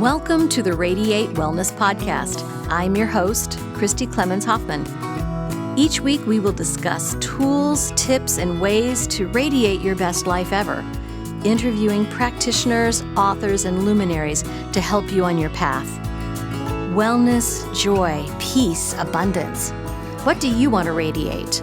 Welcome to the Radiate Wellness Podcast. I'm your host, Christy Clemens Hoffman. Each week we will discuss tools, tips, and ways to radiate your best life ever, interviewing practitioners, authors, and luminaries to help you on your path. Wellness, joy, peace, abundance. What do you want to radiate?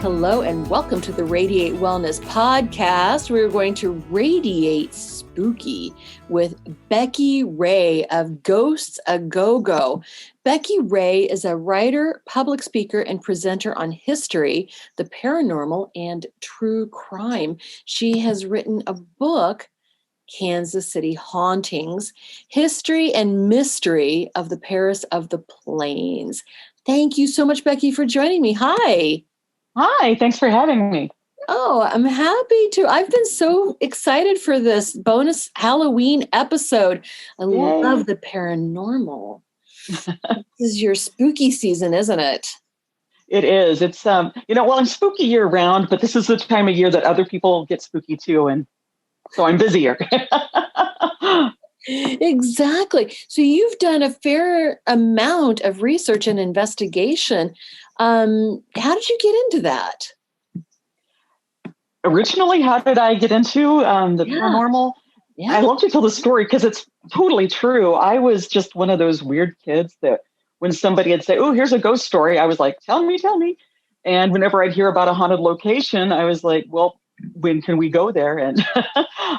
Hello and welcome to the Radiate Wellness Podcast. We're going to radiate spooky with Becky Ray of Ghosts A Go-Go. Becky Ray is a writer, public speaker, and presenter on history, the paranormal, and true crime. She has written a book, Kansas City Hauntings, History and Mystery of the Paris of the Plains. Thank you so much, Becky, for joining me. Hi. Hi, thanks for having me. Oh, I'm happy to. I've been so excited for this bonus Halloween episode. I love the paranormal. This is your spooky season, isn't it? It is. It's, I'm spooky year round, but this is the time of year that other people get spooky too. And so I'm busier. Exactly. So you've done a fair amount of research and investigation. How did you get into that? Originally, how did I get into the paranormal? Yeah. I love to tell the story because it's totally true. I was just one of those weird kids that when somebody would say, oh, here's a ghost story, I was like, tell me. And whenever I'd hear about a haunted location, I was like, well, when can we go there? And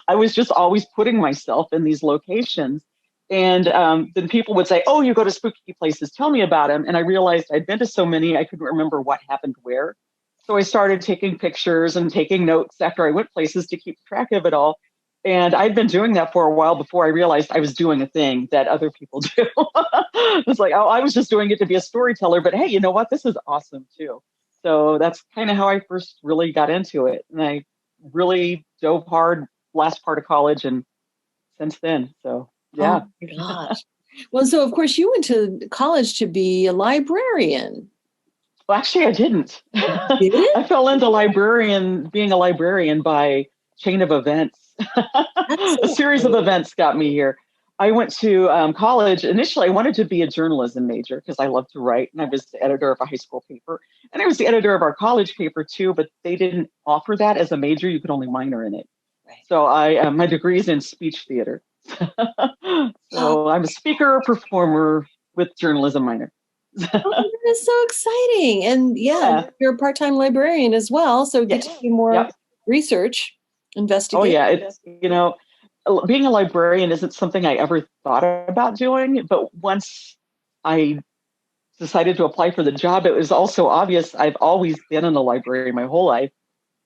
I was just always putting myself in these locations. And then people would say, oh, you go to spooky places. Tell me about them. And I realized I'd been to so many, I couldn't remember what happened where. So I started taking pictures and taking notes after I went places to keep track of it all. And I'd been doing that for a while before I realized I was doing a thing that other people do. It's like, oh, I was just doing it to be a storyteller. But hey, you know what? This is awesome, too. So that's kind of how I first really got into it. And I really dove hard last part of college and since then. So, yeah. Oh, my gosh. Well, so, of course, you went to college to be a librarian. Well, actually, I didn't. I fell into being a librarian by chain of events. A series of events got me here. I went to college. Initially, I wanted to be a journalism major because I love to write, and I was the editor of a high school paper. And I was the editor of our college paper, too, but they didn't offer that as a major. You could only minor in it. Right. So my degree is in speech theater. So I'm a speaker, performer with journalism minor. Oh, that is so exciting. And you're a part-time librarian as well. So get to do more research, investigate. Oh, yeah. Being a librarian isn't something I ever thought about doing. But once I decided to apply for the job, it was also obvious I've always been in the library my whole life.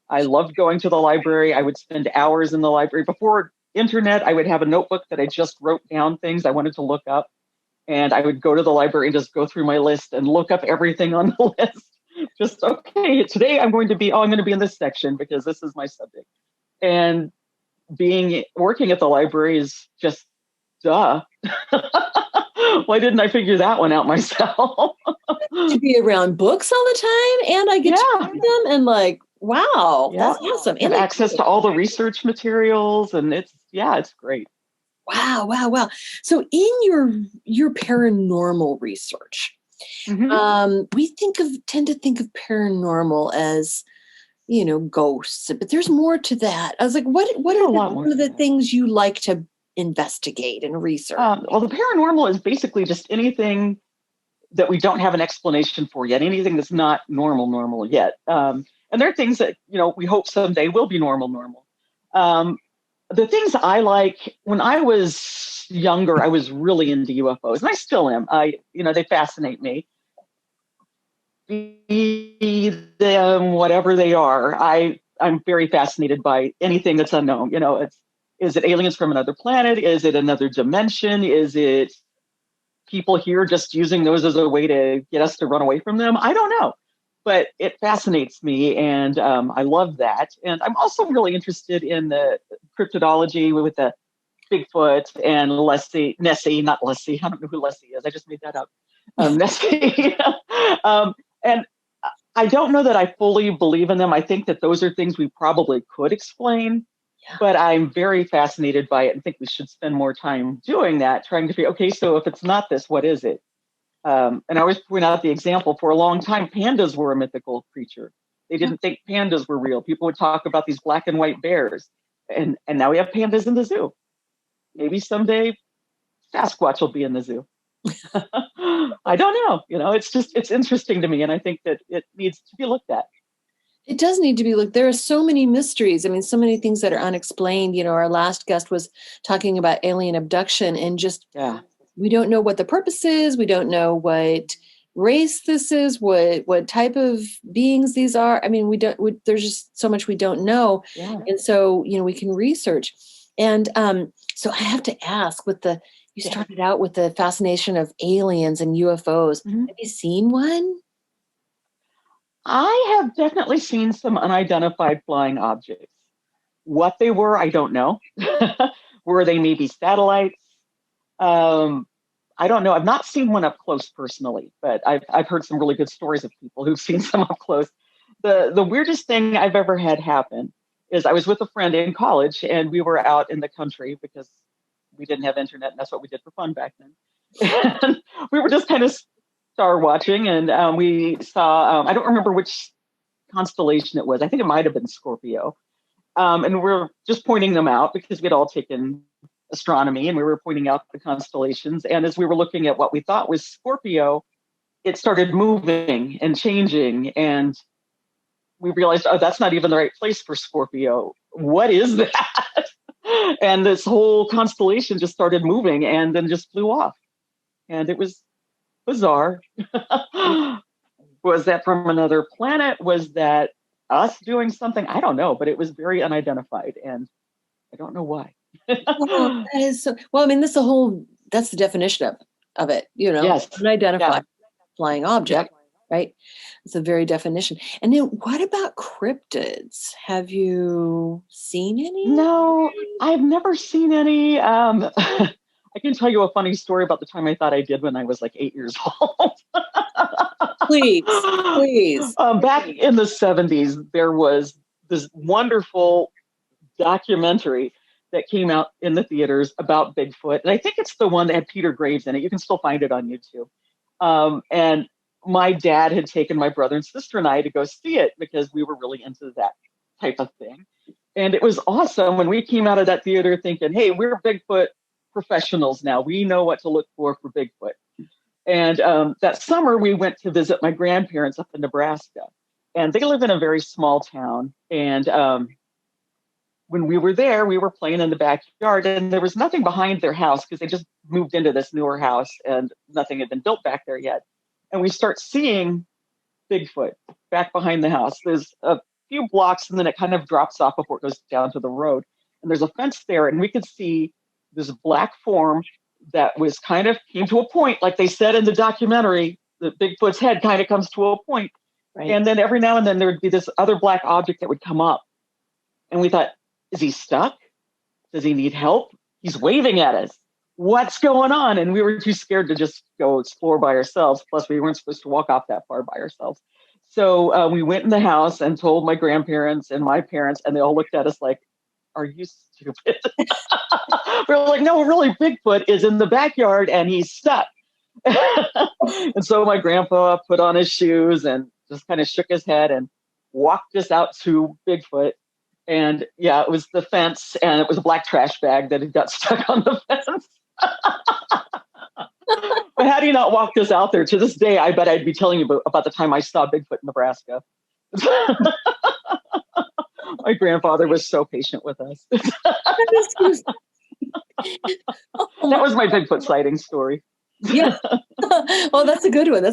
I loved going to the library. I would spend hours in the library. Before internet, I would have a notebook that I just wrote down things I wanted to look up. And I would go to the library and just go through my list and look up everything on the list. Just, okay, today I'm going to be in this section because this is my subject. And working at the library is just, duh. Why didn't I figure that one out myself? To be around books all the time, and I get to read them, and like, wow, that's awesome. And access to all the research materials, and it's great. Wow. So in your paranormal research, we tend to think of paranormal as, ghosts, but there's more to that. I was like, what are one of the things you like to investigate and research? Well, the paranormal is basically just anything that we don't have an explanation for yet, anything that's not normal yet. And there are things that, we hope someday will be normal. The things I like, when I was younger, I was really into UFOs, and I still am. They fascinate me. Be them, whatever they are. I'm very fascinated by anything that's unknown. Is it aliens from another planet? Is it another dimension? Is it people here just using those as a way to get us to run away from them? I don't know. But it fascinates me, and I love that. And I'm also really interested in the cryptidology with the Bigfoot and Nessie, not Leslie. I don't know who Leslie is. I just made that up. Nessie. And I don't know that I fully believe in them. I think that those are things we probably could explain, but I'm very fascinated by it and think we should spend more time doing that, trying to figure, okay, so if it's not this, what is it? And I always point out the example, for a long time, pandas were a mythical creature. They didn't think pandas were real. People would talk about these black and white bears. And now we have pandas in the zoo. Maybe someday Sasquatch will be in the zoo. I don't know. It's interesting to me. And I think that it needs to be looked at. It does need to be looked. There are so many mysteries. I mean, so many things that are unexplained. Our last guest was talking about alien abduction, and just we don't know what the purpose is. We don't know what race this is, what type of beings these are. I mean, there's just so much we don't know. Yeah. And so, we can research. And so I have to ask, you started out with the fascination of aliens and UFOs. Mm-hmm. Have you seen one? I have definitely seen some unidentified flying objects. What they were, I don't know. Were they maybe satellites? I don't know. I've not seen one up close personally, but I've heard some really good stories of people who've seen some up close. The weirdest thing I've ever had happen is I was with a friend in college, and we were out in the country because we didn't have internet, and that's what we did for fun back then. And we were just kind of star watching, and we saw, I don't remember which constellation it was. I think it might have been Scorpio. And we're just pointing them out because we had all taken astronomy, and we were pointing out the constellations. And as we were looking at what we thought was Scorpio, it started moving and changing. And we realized, oh, that's not even the right place for Scorpio. What is that? And this whole constellation just started moving and then just flew off. And it was bizarre. Was that from another planet? Was that us doing something? I don't know, but it was very unidentified, and I don't know why. Well, that is so, well, I mean, that's the definition of it, Yes. Unidentified flying object, right? It's a very definition. And then what about cryptids? Have you seen any? No, I've never seen any. I can tell you a funny story about the time I thought I did when I was like 8 years old. Please. Back in the 70s, there was this wonderful documentary that came out in the theaters about Bigfoot. And I think it's the one that had Peter Graves in it. You can still find it on YouTube. And my dad had taken my brother and sister and I to go see it because we were really into that type of thing. And it was awesome when we came out of that theater thinking, hey, we're Bigfoot professionals now. We know what to look for Bigfoot. And that summer, we went to visit my grandparents up in Nebraska. And they live in a very small town. And when we were there, we were playing in the backyard, and there was nothing behind their house because they just moved into this newer house and nothing had been built back there yet. And we start seeing Bigfoot back behind the house. There's a few blocks, and then it kind of drops off before it goes down to the road. And there's a fence there, and we could see this black form that was kind of came to a point, like they said in the documentary, the Bigfoot's head kind of comes to a point. Right. And then every now and then there would be this other black object that would come up. And we thought, is he stuck? Does he need help? He's waving at us. What's going on? And we were too scared to just go explore by ourselves. Plus, we weren't supposed to walk off that far by ourselves. So we went in the house and told my grandparents and my parents, and they all looked at us like, are you stupid? We're like, no, really, Bigfoot is in the backyard and he's stuck. And so my grandpa put on his shoes and just kind of shook his head and walked us out to Bigfoot. And yeah, it was the fence, and it was a black trash bag that had got stuck on the fence. But had he not walked us out there, to this day, I bet I'd be telling you about the time I saw Bigfoot in Nebraska. My grandfather was so patient with us. That was my Bigfoot sighting story. Yeah. Well, that's a good one.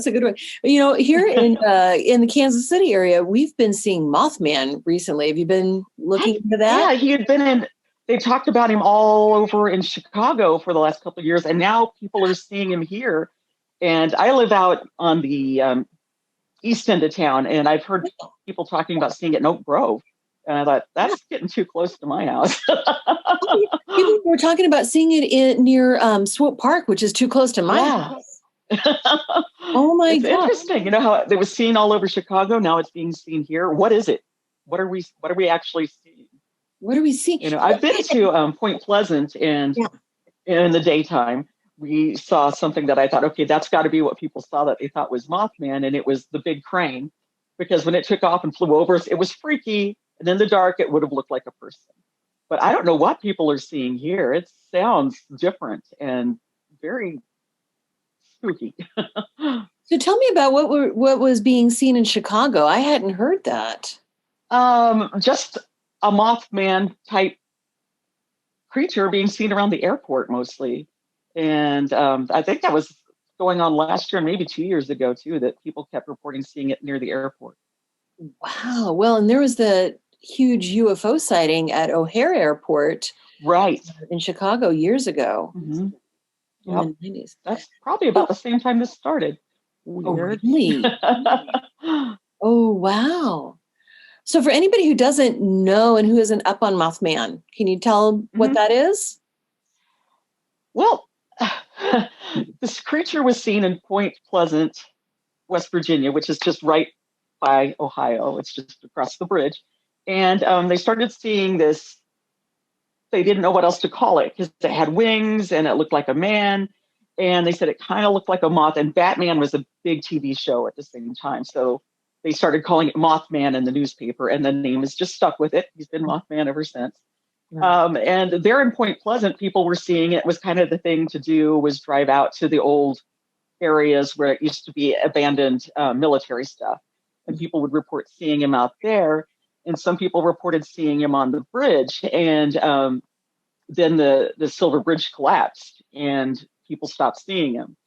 Here in the Kansas City area, we've been seeing Mothman recently. Have you been looking into that? Yeah, he had been in. They talked about him all over in Chicago for the last couple of years, and now people are seeing him here. And I live out on the east end of town, and I've heard people talking about seeing it in Oak Grove. And I thought, that's getting too close to my house. People were talking about seeing it near Swope Park, which is too close to my house. Oh my It's God. interesting. You know how it was seen all over Chicago. Now it's being seen here. What is it? What are we actually seeing? What do we see? You know, I've been to Point Pleasant, and Yeah. in the daytime, we saw something that I thought, okay, that's got to be what people saw that they thought was Mothman, and it was the big crane, because when it took off and flew over us, it was freaky, and in the dark, it would have looked like a person. But I don't know what people are seeing here. It sounds different and very spooky. So tell me about what was being seen in Chicago. I hadn't heard that. Just a Mothman type creature being seen around the airport mostly. And I think that was going on last year and maybe 2 years ago too, that people kept reporting seeing it near the airport. Wow. Well, and there was the huge UFO sighting at O'Hare Airport, right, in Chicago years ago. Mm-hmm. In Yep. the 90s. That's probably about the same time this started. Weird. Oh, really? Oh, wow. So for anybody who doesn't know and who isn't up on Mothman, can you tell what that is? Well, this creature was seen in Point Pleasant, West Virginia, which is just right by Ohio. It's just across the bridge. And they started seeing this. They didn't know what else to call it because it had wings and it looked like a man. And they said it kind of looked like a moth. And Batman was a big TV show at the same time. So they started calling it Mothman in the newspaper. And the name has just stuck with it. He's been Mothman ever since. And there in Point Pleasant, people were seeing it. Was kind of the thing to do, was drive out to the old areas where it used to be abandoned military stuff. And people would report seeing him out there. And some people reported seeing him on the bridge. And then the Silver Bridge collapsed and people stopped seeing him.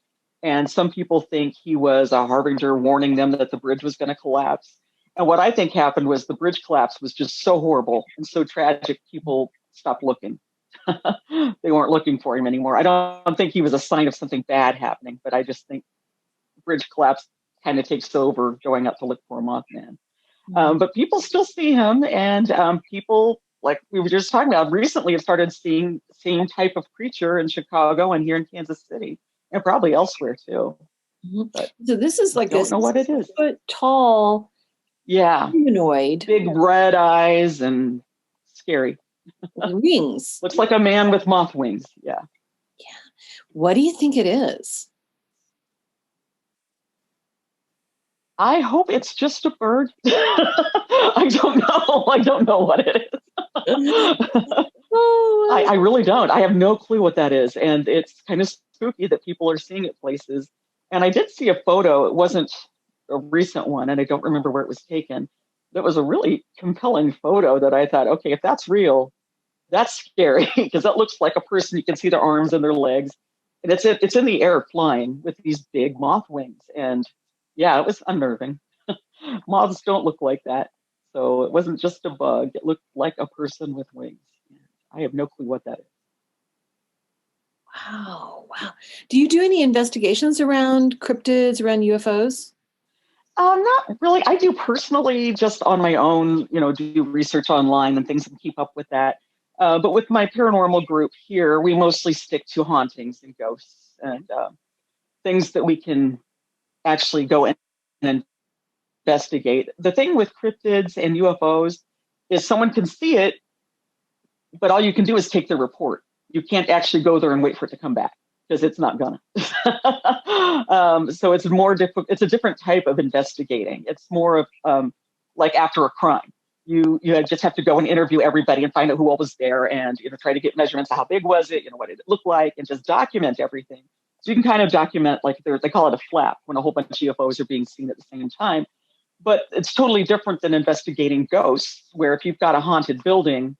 And some people think he was a harbinger warning them that the bridge was going to collapse. And what I think happened was the bridge collapse was just so horrible and so tragic, people stopped looking. They weren't looking for him anymore. I don't think he was a sign of something bad happening, but I just think the bridge collapse kind of takes over going out to look for a Mothman. But people still see him, and people, like we were just talking about, recently have started seeing same type of creature in Chicago and here in Kansas City, and probably elsewhere too. But so this is like I don't know what it is. 6 foot tall, humanoid, big red eyes and scary. Wings. Looks like a man with moth wings. Yeah. What do you think it is? I hope it's just a bird. I don't know. I don't know what it is. I really don't. I have no clue what that is. And it's kind of spooky that people are seeing it places. And I did see a photo. It wasn't a recent one, and I don't remember where it was taken. That was a really compelling photo that I thought, okay, if that's real, that's scary, because that looks like a person. You can see their arms and their legs. And it's in the air flying with these big moth wings. And yeah, it was unnerving. Moths don't look like that. So it wasn't just a bug. It looked like a person with wings. I have no clue what that is. Wow. Do you do any investigations around cryptids, around UFOs? Not really. I do personally, just on my own, do research online and things and keep up with that. But with my paranormal group here, we mostly stick to hauntings and ghosts and things that we can actually go in and investigate. The thing with cryptids and UFOs is someone can see it, but all you can do is take the report. You can't actually go there and wait for it to come back, because it's not gonna. So it's more difficult. It's a different type of investigating. It's more of like after a crime. You just have to go and interview everybody and find out who all was there, and try to get measurements of how big was it, what did it look like, and just document everything. So you can kind of document, like they call it a flap, when a whole bunch of UFOs are being seen at the same time. But it's totally different than investigating ghosts, where if you've got a haunted building,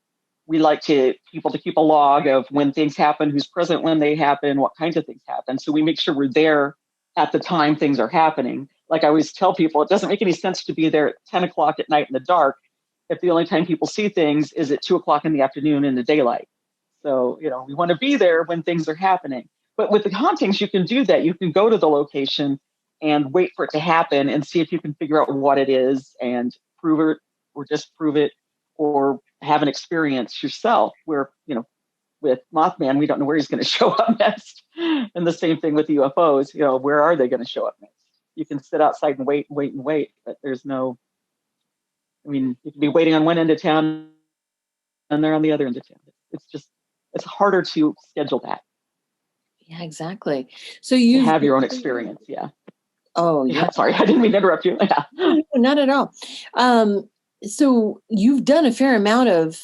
we like people to keep a log of when things happen, who's present when they happen, what kinds of things happen. So we make sure we're there at the time things are happening. Like I always tell people, it doesn't make any sense to be there at 10 o'clock at night in the dark if the only time people see things is at 2 o'clock in the afternoon in the daylight. So, we want to be there when things are happening. But with the hauntings, you can do that. You can go to the location and wait for it to happen and see if you can figure out what it is and prove it or disprove it, or have an experience yourself where, with Mothman, we don't know where he's going to show up next. And the same thing with UFOs. Where are they going to show up next? You can sit outside and wait, but there's no. I mean, you can be waiting on one end of town, and they're on the other end of town. It's harder to schedule that. Yeah, exactly. So you have your own experience. Yeah. Oh, yeah. Sorry, I didn't mean to interrupt you. Yeah. No, not at all. So you've done a fair amount of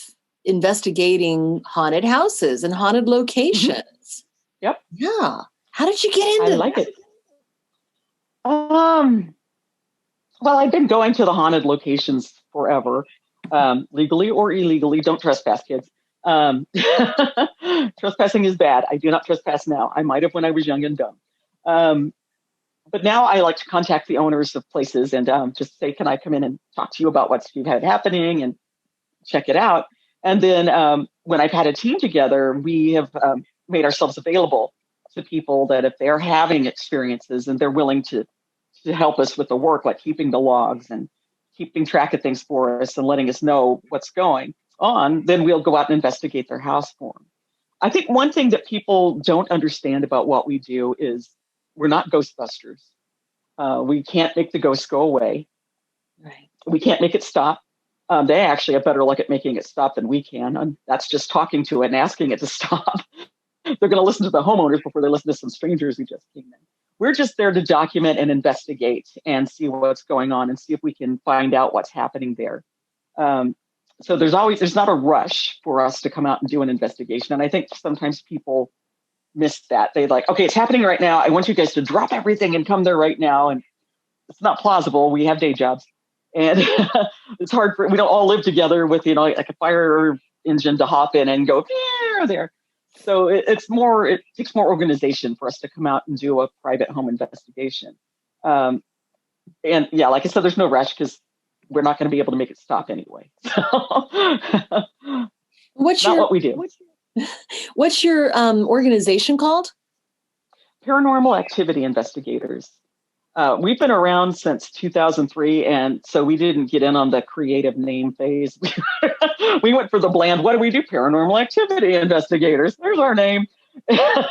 investigating haunted houses and haunted locations. Mm-hmm. Yep. Yeah. How did you get into I like it. Well, I've been going to the haunted locations forever, legally or illegally. Don't trespass, kids. Trespassing is bad. I do not trespass now. I might have when I was young and dumb. But now I like to contact the owners of places and just say, can I come in and talk to you about what you've had happening and check it out? And then when I've had a team together, we have made ourselves available to people that if they're having experiences and they're willing to help us with the work, like keeping the logs and keeping track of things for us and letting us know what's going on, then we'll go out and investigate their house for them. I think one thing that people don't understand about what we do is we're not Ghostbusters. We can't make the ghosts go away. Right. We can't make it stop. They actually have better luck at making it stop than we can. And that's just talking to it and asking it to stop. They're going to listen to the homeowners before they listen to some strangers who just came in. We're just there to document and investigate and see what's going on and see if we can find out what's happening there. So there's not a rush for us to come out and do an investigation. And I think sometimes people miss that. They like, okay, it's happening right now. I want you guys to drop everything and come there right now. And it's not plausible. We have day jobs. And it's hard we don't all live together with, like a fire engine to hop in and go there. So it takes more organization for us to come out and do a private home investigation. And yeah, like I said, there's no rush because we're not going to be able to make it stop anyway. So what we do. What's your organization called? Paranormal Activity Investigators. We've been around since 2003, and so we didn't get in on the creative name phase. We went for the bland, what do we do? Paranormal Activity Investigators. There's our name. Yeah,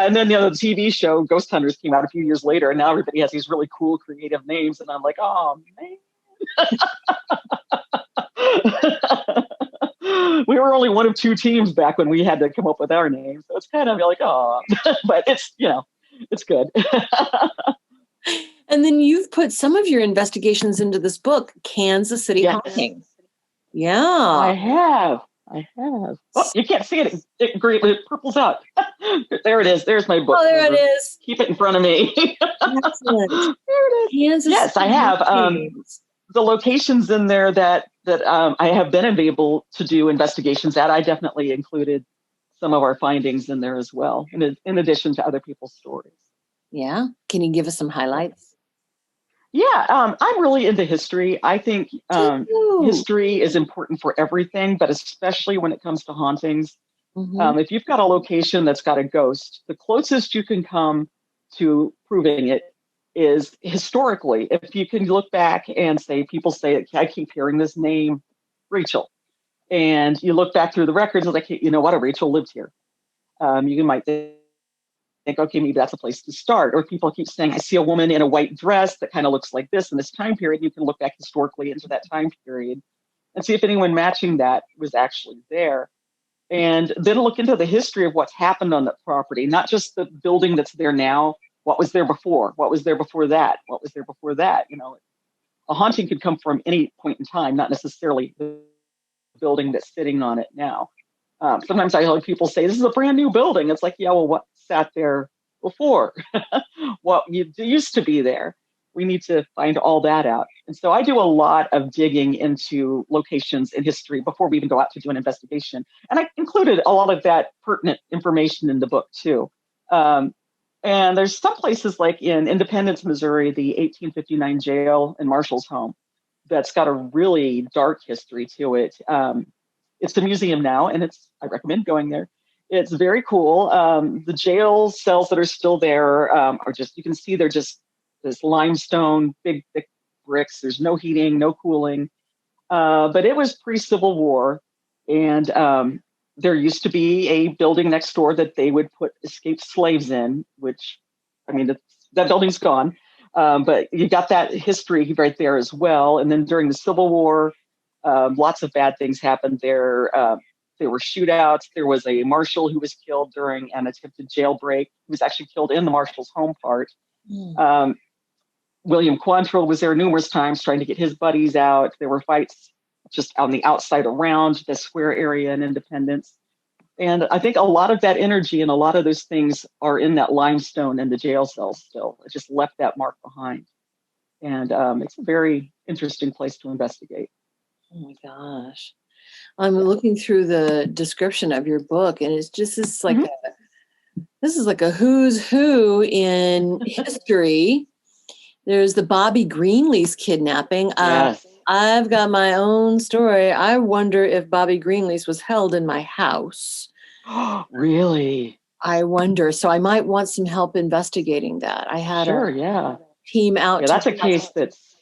and then the TV show Ghost Hunters came out a few years later, and now everybody has these really cool creative names, and I'm like, oh, man. We were only one of two teams back when we had to come up with our name, so it's kind of like, oh, but it's, it's good. And then you've put some of your investigations into this book, Kansas City Haunting. Yeah. I have. Oh, you can't see it. It purples out. There it is. There's my book. Oh, there it is. Keep it in front of me. Excellent. There it is. Kansas yes, I have. The locations in there that I have been able to do investigations at, I definitely included some of our findings in there as well, in addition to other people's stories. Yeah. Can you give us some highlights? Yeah, I'm really into history. I think history is important for everything, but especially when it comes to hauntings. Mm-hmm. If you've got a location that's got a ghost, the closest you can come to proving it is historically. If you can look back and people say, I keep hearing this name, Rachel. And you look back through the records, it's like, you know what, a Rachel lived here. You might think, okay, maybe that's a place to start. Or people keep saying, I see a woman in a white dress that kind of looks like this in this time period. You can look back historically into that time period and see if anyone matching that was actually there. And then look into the history of what's happened on that property, not just the building that's there now. What was there before? What was there before that? What was there before that? A haunting could come from any point in time, not necessarily the building that's sitting on it now. Sometimes I hear people say, this is a brand new building. It's like, yeah, well, what sat there before? What used to be there? We need to find all that out. And so I do a lot of digging into locations in history before we even go out to do an investigation. And I included a lot of that pertinent information in the book too. And there's some places like in Independence, Missouri, the 1859 jail and Marshall's home that's got a really dark history to it. It's a museum now, and I recommend going there. It's very cool. The jail cells that are still there are just, you can see they're just this limestone, big, thick bricks. There's no heating, no cooling. But it was pre-Civil War. And there used to be a building next door that they would put escaped slaves in, which, I mean, that building's gone. But you got that history right there as well. And then during the Civil War, lots of bad things happened there. There were shootouts. There was a marshal who was killed during an attempted jailbreak. He was actually killed in the marshal's home part. William Quantrill was there numerous times trying to get his buddies out. There were fights just on the outside around the square area in Independence. And I think a lot of that energy and a lot of those things are in that limestone in the jail cells still. It just left that mark behind. And it's a very interesting place to investigate. Oh my gosh. I'm looking through the description of your book, and it's just this is like a who's who in history. There's the Bobby Greenlease kidnapping. Yes. I've got my own story. I wonder if Bobby Greenlease was held in my house. Really? I wonder. So I might want some help investigating that. I had a team out. Yeah, that's a case that's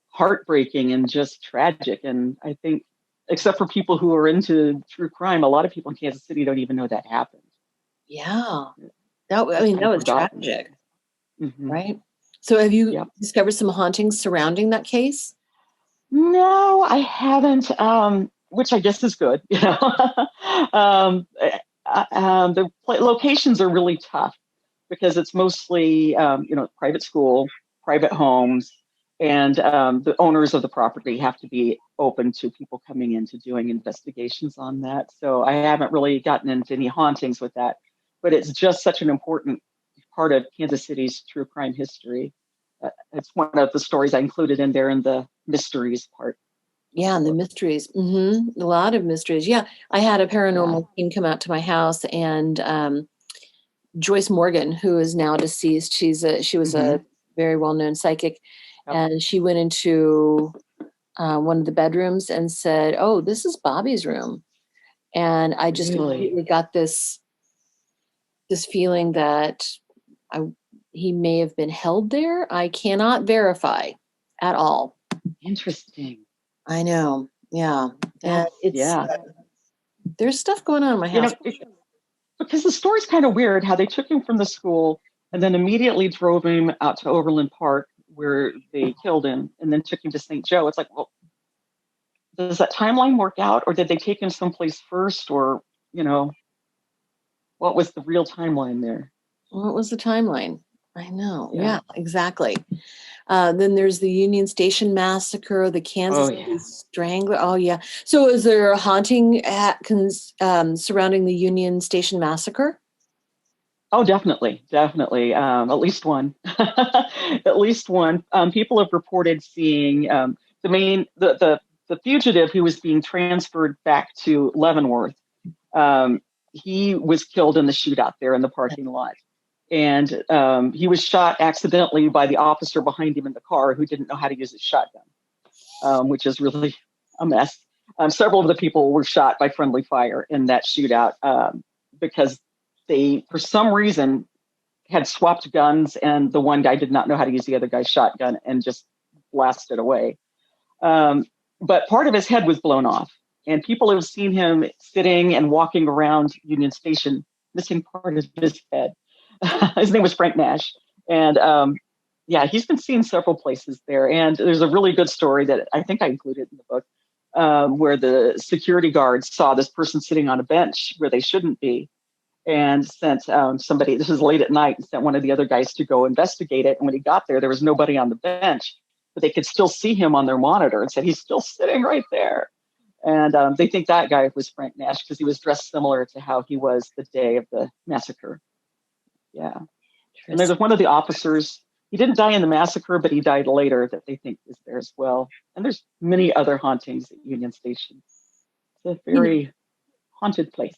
heartbreaking and just tragic. And I think, except for people who are into true crime, a lot of people in Kansas City don't even know that happened. Yeah. That was tragic. Right? So have you discovered some hauntings surrounding that case? No, I haven't, which I guess is good. The locations are really tough because it's mostly, private school, private homes, and the owners of the property have to be open to people coming in to doing investigations on that. So I haven't really gotten into any hauntings with that, but it's just such an important part of Kansas City's true crime history. It's one of the stories I included in there in the mysteries part. Yeah, and the mysteries. A lot of mysteries. Yeah, I had a paranormal team come out to my house, and Joyce Morgan, who is now deceased, she was a very well-known psychic, and she went into one of the bedrooms and said, "Oh, this is Bobby's room," and I just immediately got this feeling that he may have been held there. I cannot verify at all. Interesting. I know. Yeah. And there's stuff going on in my house. Because the story's kind of weird how they took him from the school and then immediately drove him out to Overland Park where they killed him and then took him to St. Joe. It's like, well, does that timeline work out, or did they take him someplace first, or, what was the real timeline there? What was the timeline? I know. Yeah, exactly. Then there's the Union Station Massacre, the Kansas City Strangler. Oh, yeah. So is there a haunting surrounding the Union Station Massacre? Oh, definitely. At least one. At least one. People have reported seeing the fugitive who was being transferred back to Leavenworth. He was killed in the shootout there in the parking lot. And he was shot accidentally by the officer behind him in the car who didn't know how to use his shotgun, which is really a mess. Several of the people were shot by friendly fire in that shootout because they, for some reason, had swapped guns, and the one guy did not know how to use the other guy's shotgun and just blasted away. But part of his head was blown off, and people have seen him sitting and walking around Union Station, missing part of his head. His name was Frank Nash. And he's been seen several places there. And there's a really good story that I think I included in the book where the security guards saw this person sitting on a bench where they shouldn't be and sent somebody, this was late at night, and sent one of the other guys to go investigate it. And when he got there was nobody on the bench, but they could still see him on their monitor and said, he's still sitting right there. And they think that guy was Frank Nash because he was dressed similar to how he was the day of the massacre. Yeah. And there's one of the officers, he didn't die in the massacre, but he died later, that they think is there as well. And there's many other hauntings at Union Station. It's a very haunted place.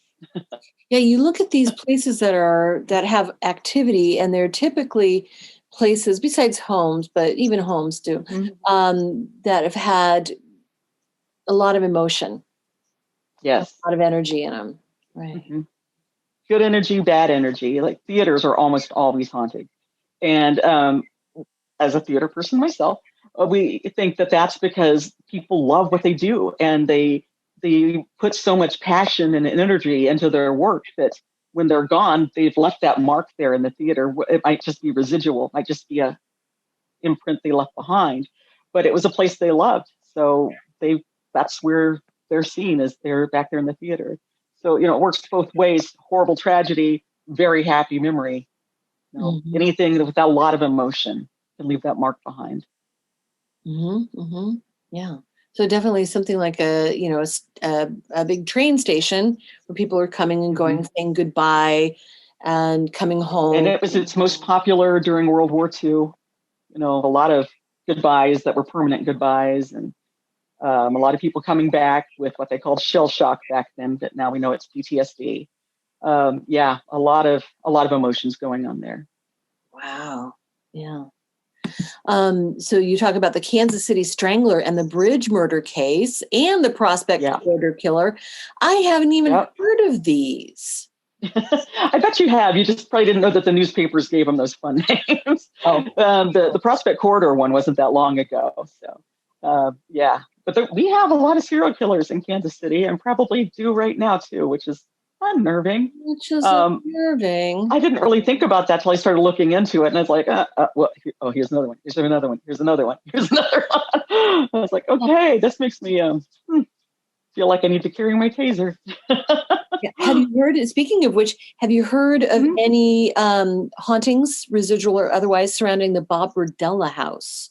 Yeah, you look at these places that have activity, and they're typically places besides homes, but even homes do, that have had a lot of emotion. Yes. A lot of energy in them. Right. Mm-hmm. Good energy, bad energy. Like theaters are almost always haunted. And as a theater person myself, we think that that's because people love what they do and they they put so much passion and energy into their work that when they're gone, they've left that mark there in the theater. It might just be residual, might just be a imprint they left behind, but it was a place they loved. So that's where they're seen, as they're back there in the theater. So, it works both ways. Horrible tragedy, very happy memory. Anything without a lot of emotion can leave that mark behind. Yeah. So definitely something like a big train station where people are coming and going, saying goodbye and coming home. And it was its most popular during World War II. A lot of goodbyes that were permanent goodbyes, and a lot of people coming back with what they called shell shock back then, but now we know it's PTSD. A lot of emotions going on there. Wow. Yeah. So you talk about the Kansas City Strangler and the Bridge murder case and the Prospect murder killer. I haven't even heard of these. I bet you have. You just probably didn't know that the newspapers gave them those fun names. The Prospect Corridor one wasn't that long ago. So, But we have a lot of serial killers in Kansas City, and probably do right now too, which is unnerving. Unnerving. I didn't really think about that till I started looking into it, and I was like, here's another one. Here's another one. Here's another one. Here's another one. I was like, okay, this makes me feel like I need to carry my taser. Have you heard, speaking of which, have you heard of any hauntings, residual or otherwise, surrounding the Bob Berdella house?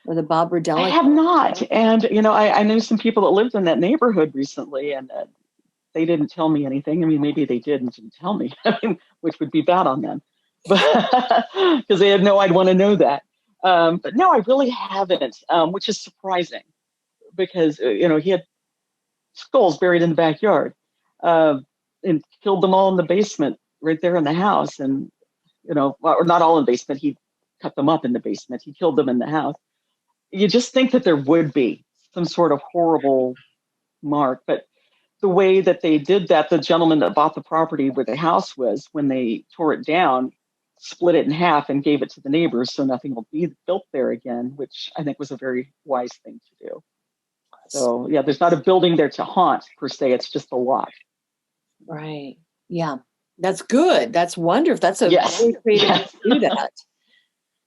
Or the Bob Berdella? I have not. And, I knew some people that lived in that neighborhood recently, and they didn't tell me anything. I mean, maybe they did and didn't tell me, which would be bad on them. But because they had I'd want to know that. But no, I really haven't, which is surprising because, he had skulls buried in the backyard and killed them all in the basement right there in the house. And, or not all in the basement. He cut them up in the basement. He killed them in the house. You just think that there would be some sort of horrible mark, but the way that they did that, the gentleman that bought the property where the house was, when they tore it down, split it in half and gave it to the neighbors so nothing will be built there again, which I think was a very wise thing to do. So, there's not a building there to haunt per se. It's just a lot. Right. Yeah. That's good. That's wonderful. That's a very creative way to do that.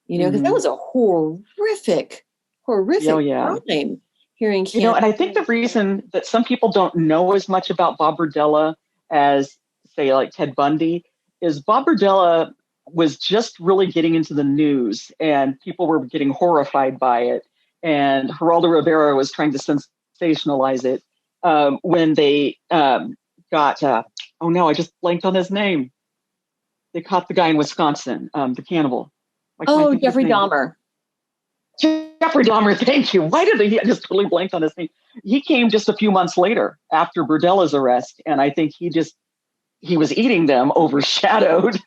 Because that was a horrific crime here in Kansas. And I think the reason that some people don't know as much about Bob Berdella as, say, like Ted Bundy, is Bob Berdella was just really getting into the news, and people were getting horrified by it. And Geraldo Rivera was trying to sensationalize it when they got, I just blanked on his name. They caught the guy in Wisconsin, the cannibal. Jeffrey Dahmer. Jeffrey Dahmer, thank you. Why did I just totally blanked on his name? He came just a few months later after Berdella's arrest, and I think he was eating them, overshadowed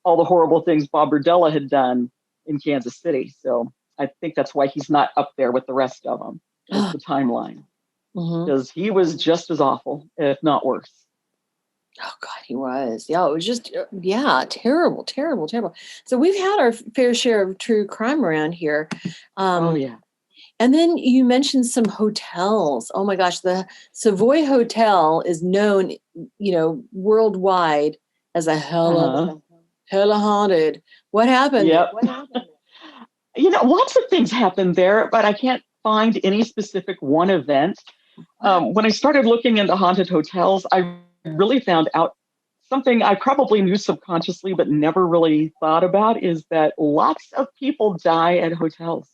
all the horrible things Bob Berdella had done in Kansas City. So I think that's why he's not up there with the rest of them. It's the timeline. Because he was just as awful, if not worse. Oh, God, he was. Yeah, it was just, terrible, terrible, terrible. So we've had our fair share of true crime around here. And then you mentioned some hotels. Oh, my gosh, the Savoy Hotel is known, worldwide as a hella haunted. What happened? What happened? Lots of things happened there, but I can't find any specific one event. When I started looking into haunted hotels, I really found out something I probably knew subconsciously but never really thought about, is that lots of people die at hotels.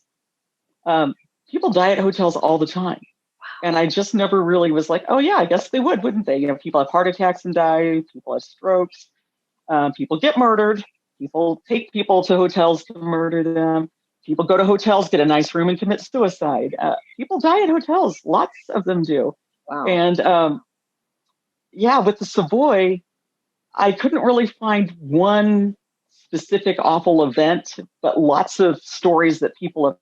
People die at hotels all the time. And I just never really was like, oh yeah, I guess they would, wouldn't they? People have heart attacks and die, people have strokes, people get murdered, people take people to hotels to murder them, people go to hotels, get a nice room and commit suicide. People die at hotels, lots of them do. Wow. And with the Savoy, I couldn't really find one specific awful event, but lots of stories that people have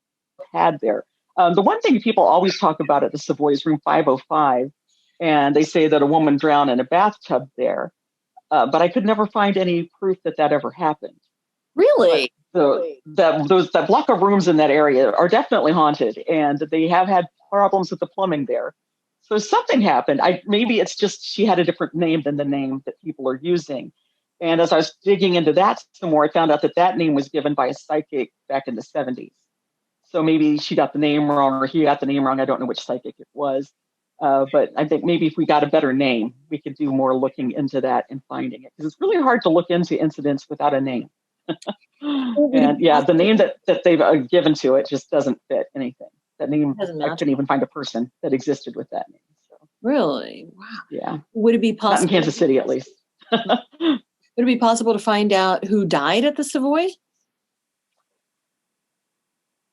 had there. The one thing people always talk about at the Savoy is room 505, and they say that a woman drowned in a bathtub there, but I could never find any proof that ever happened. Really? That block of rooms in that area are definitely haunted, and they have had problems with the plumbing there. So something happened. Maybe it's just she had a different name than the name that people are using. And as I was digging into that some more, I found out that name was given by a psychic back in the 70s. So maybe she got the name wrong or he got the name wrong. I don't know which psychic it was. But I think maybe if we got a better name, we could do more looking into that and finding it. Because it's really hard to look into incidents without a name. And yeah, the name that they've given to it just doesn't fit anything. That name, I couldn't even find a person that existed with that name. So, really? Wow. Yeah. Would it be possible? Not in Kansas City, at least. Would it be possible to find out who died at the Savoy?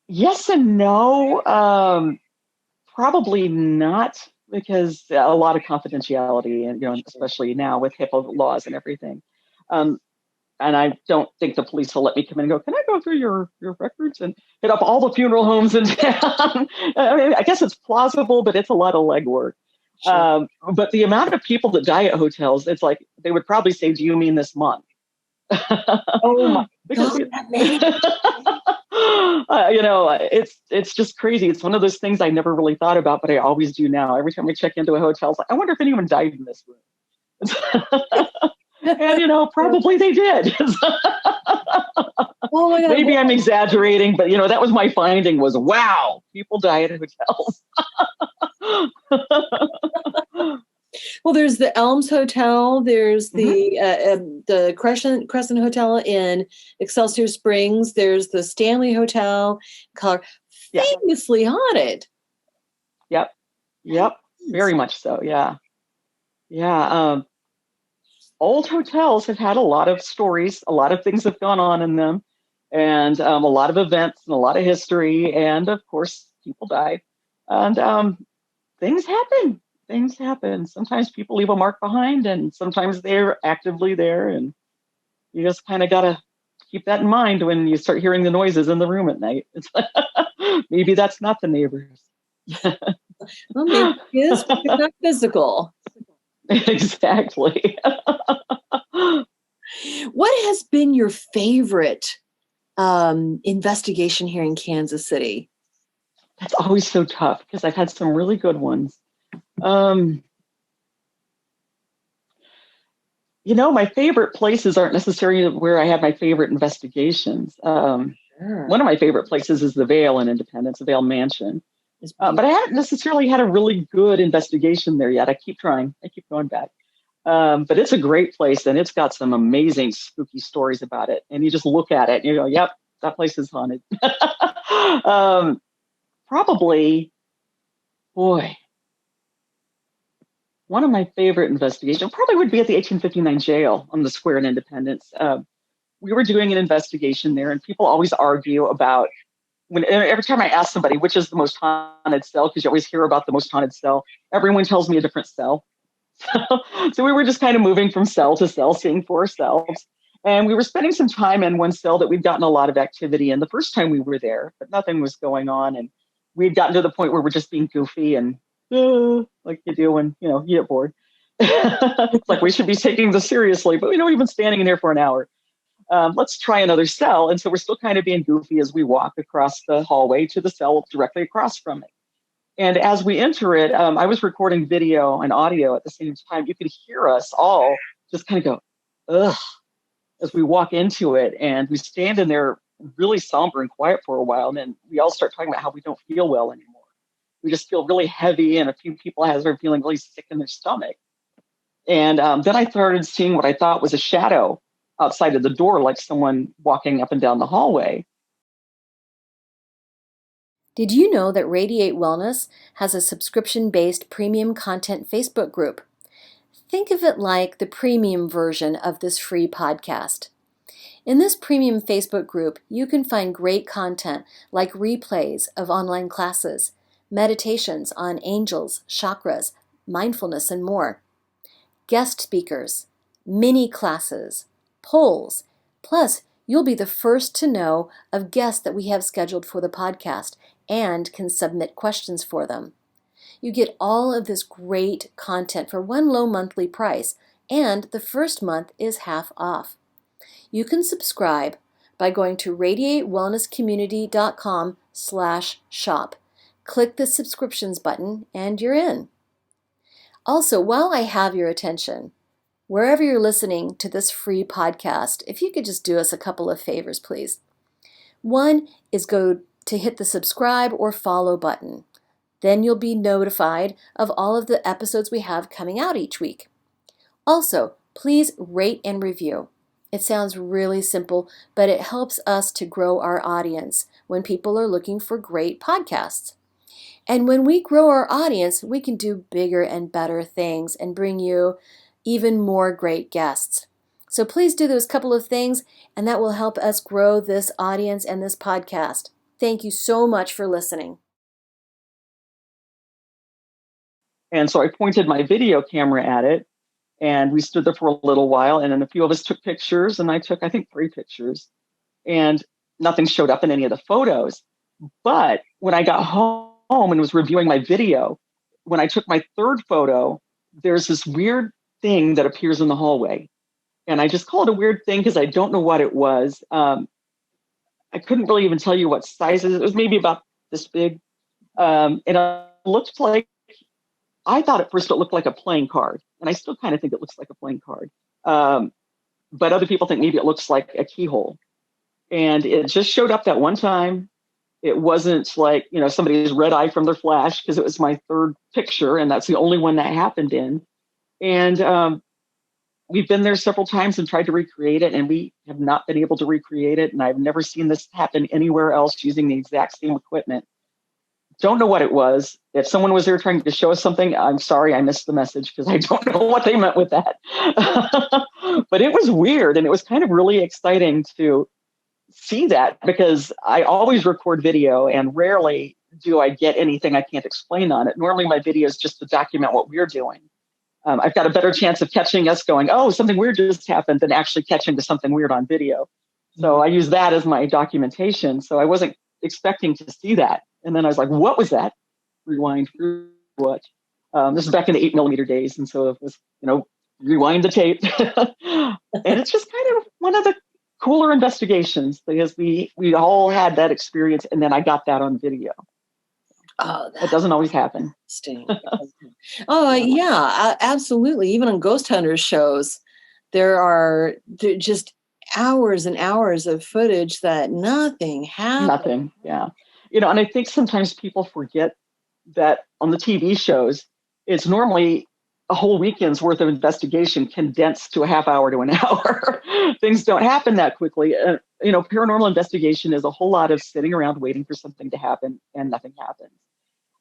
Yes and no. Probably not, because a lot of confidentiality, and especially now with HIPAA laws and everything. And I don't think the police will let me come in and go, can I go through your records and hit up all the funeral homes in town? I mean, I guess it's plausible, but it's a lot of legwork. Sure. But the amount of people that die at hotels, it's like, they would probably say, do you mean this month? Oh my God. It's just crazy. It's one of those things I never really thought about, but I always do now. Every time I check into a hotel, it's like, I wonder if anyone died in this room. And probably they did. Oh my God. Maybe I'm exaggerating, but that was my finding was, wow, people die at hotels. Well, there's the Elms Hotel. There's the Crescent Hotel in Excelsior Springs. There's the Stanley Hotel, famously haunted. Yep. Very much so. Yeah. Old hotels have had a lot of stories. A lot of things have gone on in them, and a lot of events and a lot of history. And of course, people die, and things happen. Sometimes people leave a mark behind, and sometimes they're actively there. And you just kind of got to keep that in mind when you start hearing the noises in the room at night. It's maybe that's not the neighbors. Well, maybe it is, but it's not physical. Exactly. What has been your favorite investigation here in Kansas City? That's always so tough because I've had some really good ones. My favorite places aren't necessarily where I had my favorite investigations. Sure. One of my favorite places is the Vale in Independence, the Vale Mansion. But I haven't necessarily had a really good investigation there yet. I keep trying. I keep going back. But it's a great place, and it's got some amazing spooky stories about it. And you just look at it and you go, yep, that place is haunted. Probably, boy, one of my favorite investigations probably would be at the 1859 jail on the square in Independence. We were doing an investigation there, and people always argue about every time I ask somebody which is the most haunted cell, because you always hear about the most haunted cell, everyone tells me a different cell. So we were just kind of moving from cell to cell, seeing for ourselves. And we were spending some time in one cell that we'd gotten a lot of activity in the first time we were there, but nothing was going on. And we'd gotten to the point where we're just being goofy and like you do when, you get bored. It's like, we should be taking this seriously, but we've been standing in here for an hour. Let's try another cell. And so we're still kind of being goofy as we walk across the hallway to the cell directly across from it. And as we enter it, I was recording video and audio at the same time. You could hear us all just kind of go, ugh, as we walk into it. And we stand in there really somber and quiet for a while. And then we all start talking about how we don't feel well anymore. We just feel really heavy. And a few people are feeling really sick in their stomach. And then I started seeing what I thought was a shadow outside of the door, like someone walking up and down the hallway. Did you know that Radiate Wellness has a subscription-based premium content Facebook group? Think of it like the premium version of this free podcast. In this premium Facebook group, you can find great content like replays of online classes, meditations on angels, chakras, mindfulness, and more, guest speakers, mini classes, polls, plus you'll be the first to know of guests that we have scheduled for the podcast and can submit questions for them. You get all of this great content for one low monthly price, and the first month is half off. You can subscribe by going to radiatewellnesscommunity.com/shop. Click the subscriptions button and you're in. Also, while I have your attention, wherever you're listening to this free podcast, if you could just do us a couple of favors, please. One is go to hit the subscribe or follow button. Then you'll be notified of all of the episodes we have coming out each week. Also, please rate and review. It sounds really simple, but it helps us to grow our audience when people are looking for great podcasts. And when we grow our audience, we can do bigger and better things and bring you even more great guests. So please do those couple of things, and that will help us grow this audience and this podcast. Thank you so much for listening. And so I pointed my video camera at it, and we stood there for a little while, and then a few of us took pictures, and I took, I think, 3 pictures, and nothing showed up in any of the photos. But when I got home and was reviewing my video, when I took my 3rd photo, there's this weird thing that appears in the hallway. And I just call it a weird thing because I don't know what it was. I couldn't really even tell you what size it was. Maybe about this big. And it looked like, I thought at first it looked like a playing card. And I still kind of think it looks like a playing card. But other people think maybe it looks like a keyhole. And it just showed up that one time. It wasn't like, somebody's red eye from their flash, because it was my 3rd picture. And that's the only one that happened in. And we've been there several times and tried to recreate it, and we have not been able to recreate it. And I've never seen this happen anywhere else using the exact same equipment. Don't know what it was. If someone was there trying to show us something, I'm sorry, I missed the message because I don't know what they meant with that. But it was weird, and it was kind of really exciting to see that, because I always record video, and rarely do I get anything I can't explain on it. Normally my video is just to document what we're doing. I've got a better chance of catching us going, oh, something weird just happened, than actually catching to something weird on video. So I use that as my documentation. So I wasn't expecting to see that. And then I was like, what was that? Rewind, what? This is back in the 8mm days. And so it was, rewind the tape. And it's just kind of one of the cooler investigations, because we all had that experience. And then I got that on video. Oh, that doesn't always happen. Oh, yeah, absolutely. Even on ghost hunters shows, there are just hours and hours of footage that nothing happened. Nothing, yeah. And I think sometimes people forget that on the TV shows, it's normally a whole weekend's worth of investigation condensed to a half hour to an hour. Things don't happen that quickly. Paranormal investigation is a whole lot of sitting around waiting for something to happen, and nothing happens.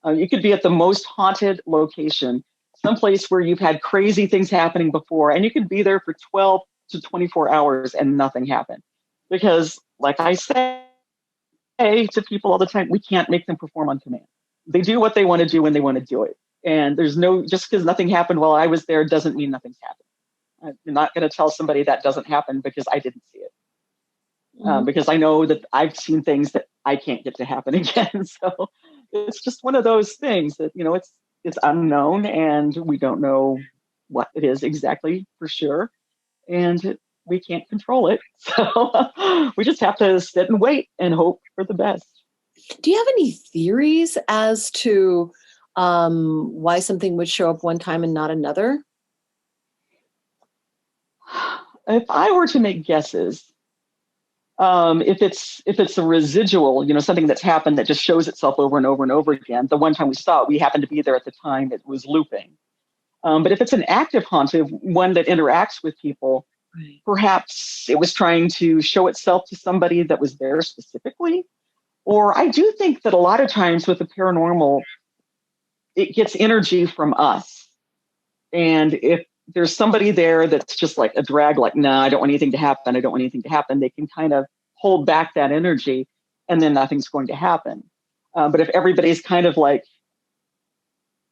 You could be at the most haunted location, someplace where you've had crazy things happening before, and you could be there for 12 to 24 hours and nothing happened. Because, like I say to people all the time, we can't make them perform on command. They do what they want to do when they want to do it. And there's just because nothing happened while I was there doesn't mean nothing's happened. I'm not going to tell somebody that doesn't happen because I didn't see it. Because I know that I've seen things that I can't get to happen again. So it's just one of those things that, it's unknown, and we don't know what it is exactly for sure. And we can't control it. So we just have to sit and wait and hope for the best. Do you have any theories as to why something would show up one time and not another? If I were to make guesses, if it's a residual, something that's happened that just shows itself over and over and over again. The one time we saw it, we happened to be there at the time it was looping. But if it's an active haunted, one that interacts with people, right, perhaps it was trying to show itself to somebody that was there specifically. Or I do think that a lot of times with the paranormal, it gets energy from us. And if there's somebody there that's just like a drag, like, nah, I don't want anything to happen. I don't want anything to happen. They can kind of hold back that energy, and then nothing's going to happen. But if everybody's kind of like,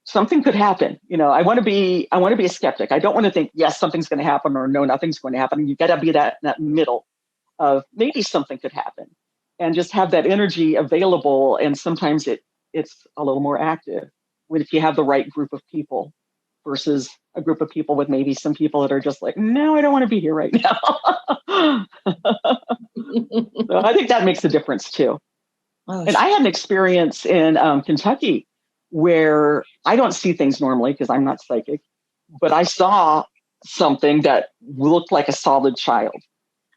something could happen, I want to be a skeptic. I don't want to think, yes, something's going to happen, or no, nothing's going to happen. You got to be that middle of maybe something could happen, and just have that energy available. And sometimes it's a little more active if you have the right group of people, versus a group of people with maybe some people that are just like, no, I don't want to be here right now. So I think that makes a difference too. Oh, and I had an experience in Kentucky where I don't see things normally because I'm not psychic, but I saw something that looked like a solid child.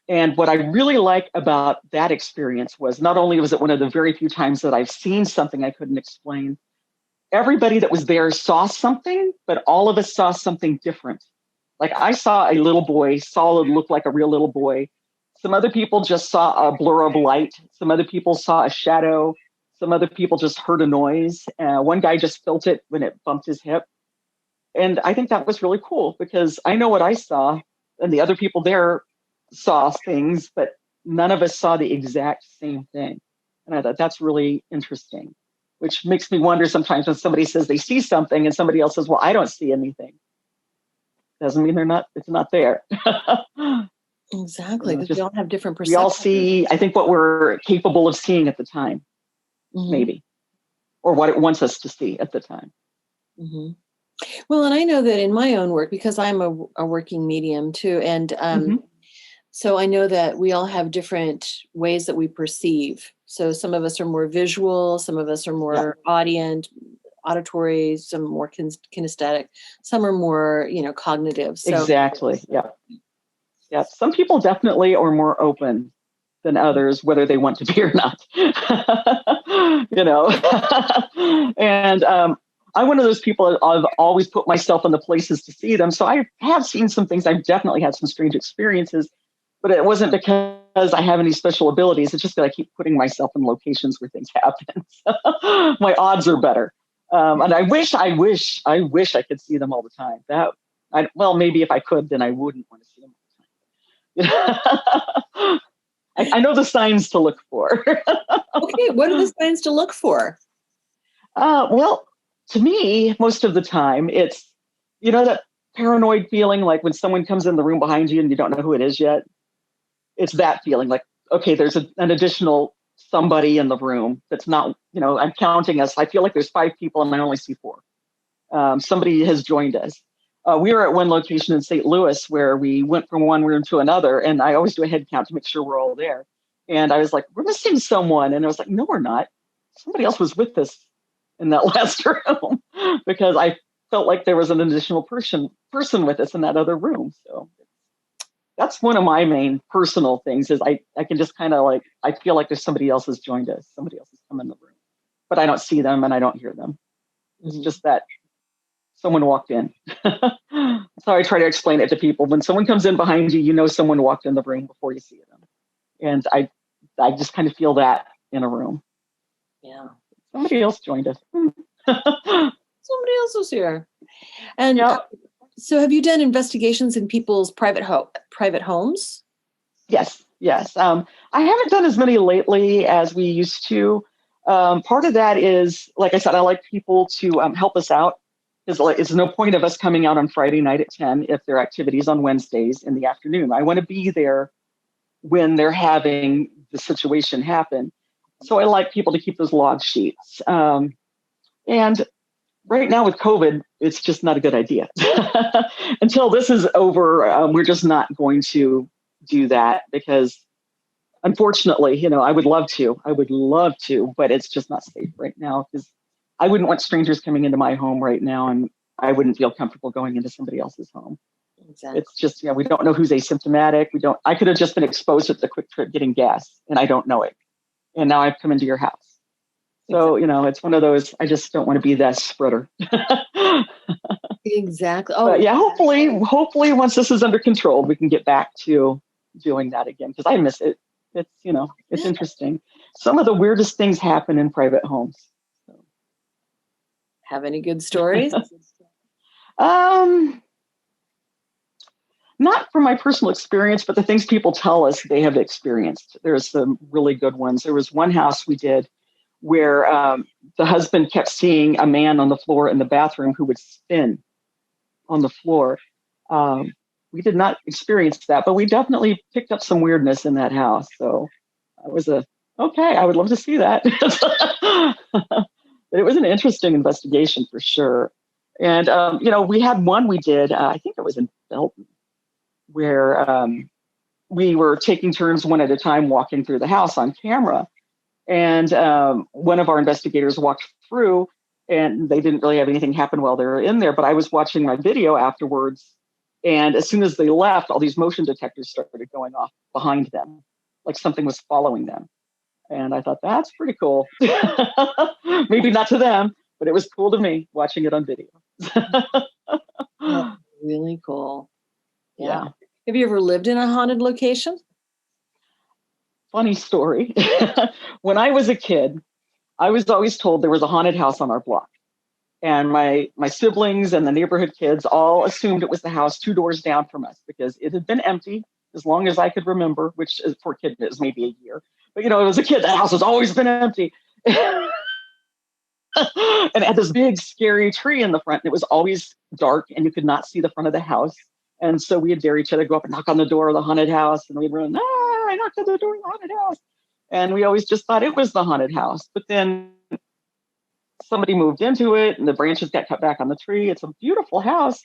And what I really like about that experience was not only was it one of the very few times that I've seen something I couldn't explain, everybody that was there saw something, but all of us saw something different. Like I saw a little boy, solid, looked like a real little boy. Some other people just saw a blur of light. Some other people saw a shadow. Some other people just heard a noise. One guy just felt it when it bumped his hip. And I think that was really cool because I know what I saw and the other people there saw things, but none of us saw the exact same thing. And I thought that's really interesting, which makes me wonder sometimes when somebody says they see something and somebody else says, well, I don't see anything. Doesn't mean it's not there. Exactly. Because we all have different We perceptions. all see, I think, what we're capable of seeing at the time, maybe, or what it wants us to see at the time. Mm-hmm. Well, and I know that in my own work, because I'm a working medium too, and so I know that we all have different ways that we perceive. So some of us are more visual, some of us are more auditory, some more kinesthetic, some are more, cognitive. So exactly. Yeah. Yeah. Some people definitely are more open than others, whether they want to be or not. And I'm one of those people. I've always put myself in the places to see them. So I have seen some things. I've definitely had some strange experiences, but it wasn't because I have any special abilities. It's just that I keep putting myself in locations where things happen. My odds are better. And I wish I could see them all the time. Maybe if I could, then I wouldn't want to see them all the time. I know the signs to look for. Okay, what are the signs to look for? Well, to me, most of the time, it's, that paranoid feeling like when someone comes in the room behind you and you don't know who it is yet. It's that feeling like, okay, there's an additional somebody in the room that's not, I'm counting us. I feel like there's 5 people and I only see 4. Somebody has joined us. We were at one location in St. Louis where we went from one room to another, and I always do a head count to make sure we're all there. And I was like, we're missing someone. And I was like, no, we're not. Somebody else was with us in that last room because I felt like there was an additional person with us in that other room. So that's one of my main personal things is I can just kind of like, I feel like there's somebody else has joined us. Somebody else has come in the room, but I don't see them and I don't hear them. It's just that someone walked in. That's how I try to explain it to people. When someone comes in behind you, someone walked in the room before you see them. And I just kind of feel that in a room. Yeah. Somebody else joined us. Somebody else was here. And so have you done investigations in people's private homes? Yes. I haven't done as many lately as we used to. Part of that is, like I said, I like people to help us out. It's no point of us coming out on Friday night at 10 if there are activities on Wednesdays in the afternoon. I want to be there when they're having the situation happen. So I like people to keep those log sheets. And right now with COVID, it's just not a good idea. Until this is over, we're just not going to do that because unfortunately, I would love to, but it's just not safe right now because I wouldn't want strangers coming into my home right now, and I wouldn't feel comfortable going into somebody else's home. Exactly. It's just, we don't know who's asymptomatic. I could have just been exposed at the Quick Trip getting gas and I don't know it. And now I've come into your house. So, it's one of those, I just don't want to be that spreader. Exactly. Oh, but yeah. Hopefully once this is under control, we can get back to doing that again because I miss it. It's, it's interesting. Some of the weirdest things happen in private homes. So. Have any good stories? Not from my personal experience, but the things people tell us they have experienced. There's some really good ones. There was one house we did where the husband kept seeing a man on the floor in the bathroom who would spin on the floor. We did not experience that, but we definitely picked up some weirdness in that house. So it was I would love to see that. But it was an interesting investigation for sure. And, we had one we did, I think it was in Belton, where we were taking turns one at a time walking through the house on camera. And one of our investigators walked through and they didn't really have anything happen while they were in there. But I was watching my video afterwards, and as soon as they left, all these motion detectors started going off behind them, like something was following them. And I thought, that's pretty cool. Maybe not to them, but it was cool to me watching it on video. That's really cool. Yeah. Have you ever lived in a haunted location? Funny story. When I was a kid, I was always told there was a haunted house on our block. And my siblings and the neighborhood kids all assumed it was the house 2 doors down from us because it had been empty as long as I could remember, which for a kid is maybe a year. But, it was a kid. That house has always been empty. And it had this big, scary tree in the front. And it was always dark and you could not see the front of the house. And so we'd dare each other go up and knock on the door of the haunted house. And we'd run, I knocked on the door of the haunted house. And we always just thought it was the haunted house. But then somebody moved into it and the branches got cut back on the tree. It's a beautiful house.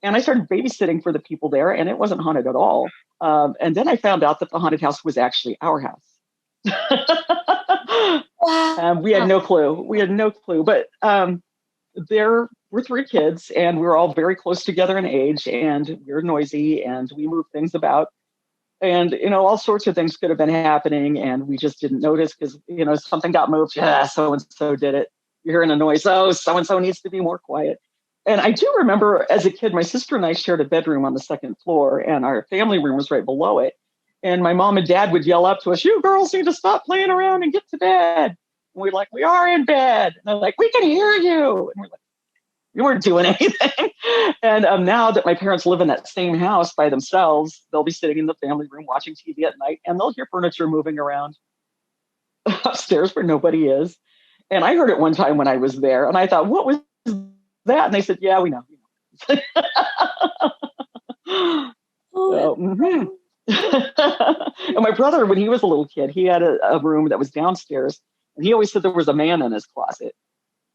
And I started babysitting for the people there and it wasn't haunted at all. And then I found out that the haunted house was actually our house. Wow. We had no clue. But there were 3 kids and we were all very close together in age and we were noisy and we moved things about. And, all sorts of things could have been happening and we just didn't notice because, something got moved. Yeah, so-and-so did it. You're hearing a noise. Oh, so-and-so needs to be more quiet. And I do remember as a kid, my sister and I shared a bedroom on the 2nd floor and our family room was right below it. And my mom and dad would yell up to us, you girls need to stop playing around and get to bed. And we're like, we are in bed. And they're like, we can hear you. And we're like, you weren't doing anything. And now that my parents live in that same house by themselves, they'll be sitting in the family room watching TV at night and they'll hear furniture moving around upstairs where nobody is. And I heard it one time when I was there and I thought, what was that? And they said, yeah, we know. And my brother, when he was a little kid, he had a room that was downstairs and he always said there was a man in his closet.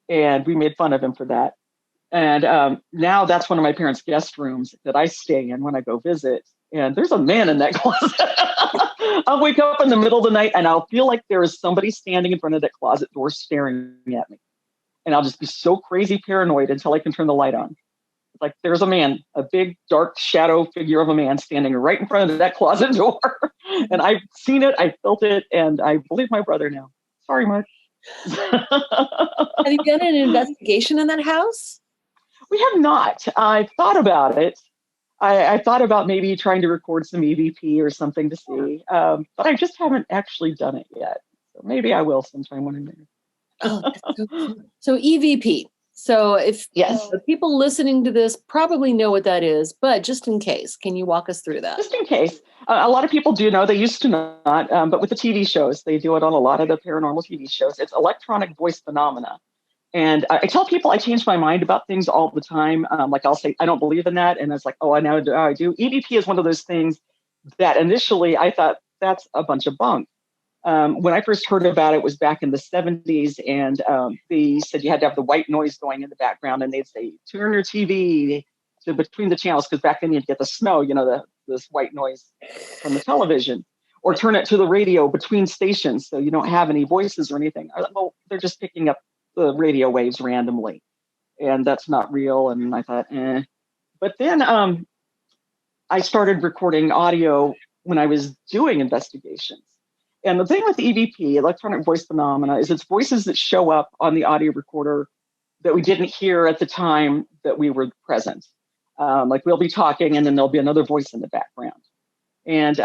And we made fun of him for that. And now that's one of my parents' guest rooms that I stay in when I go visit. And there's a man in that closet. I'll wake up in the middle of the night and I'll feel like there is somebody standing in front of that closet door staring at me. And I'll just be so crazy paranoid until I can turn the light on. It's like there's a man, a big dark shadow figure of a man standing right in front of that closet door. And I've seen it, I felt it, and I believe my brother now. Sorry, Mark. Have you done an investigation in that house? We have not. I thought about it. I thought about maybe trying to record some EVP or something to see, but I just haven't actually done it yet. So maybe I will sometime when I'm there. Oh, that's so cool. So EVP. So if the people listening to this probably know what that is, but just in case, can you walk us through that? Just in case. A lot of people do know. They used to not, but with the TV shows, they do it on a lot of the paranormal TV shows. It's electronic voice phenomena. And I tell people I change my mind about things all the time. Like I'll say, I don't believe in that. And it's like, oh, now I do. EVP is one of those things that initially I thought that's a bunch of bunk. When I first heard about it was back in the 70s. And they said you had to have the white noise going in the background. And they'd say, turn your TV to between the channels. Because back then you'd get the snow, this white noise from the television. Or turn it to the radio between stations so you don't have any voices or anything. I thought, well, they're just picking up the radio waves randomly. And that's not real. And I thought, But then I started recording audio when I was doing investigations. And the thing with EVP, electronic voice phenomena, is it's voices that show up on the audio recorder that we didn't hear at the time that we were present. Like we'll be talking and then there'll be another voice in the background. And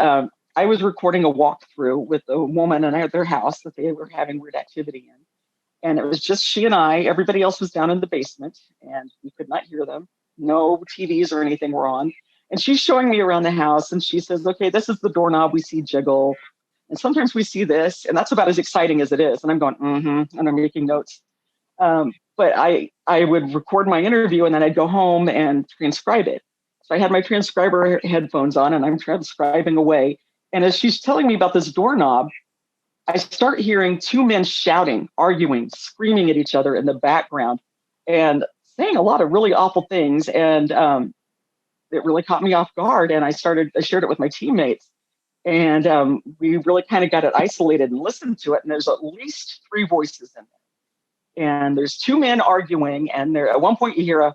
I was recording a walkthrough with a woman in their house that they were having weird activity in. And it was just she and I. Everybody else was down in the basement and we could not hear them. No TVs or anything were on. And she's showing me around the house and she says, okay, this is the doorknob we see jiggle. And sometimes we see this, and that's about as exciting as it is. And I'm going, and I'm making notes. But I would record my interview and then I'd go home and transcribe it. So I had my transcriber headphones on and I'm transcribing away. And as she's telling me about this doorknob, I start hearing 2 men shouting, arguing, screaming at each other in the background and saying a lot of really awful things. And it really caught me off guard. And I shared it with my teammates. And we really kind of got it isolated and listened to it. And there's at least 3 voices in and there's two men arguing, and there at one point you hear a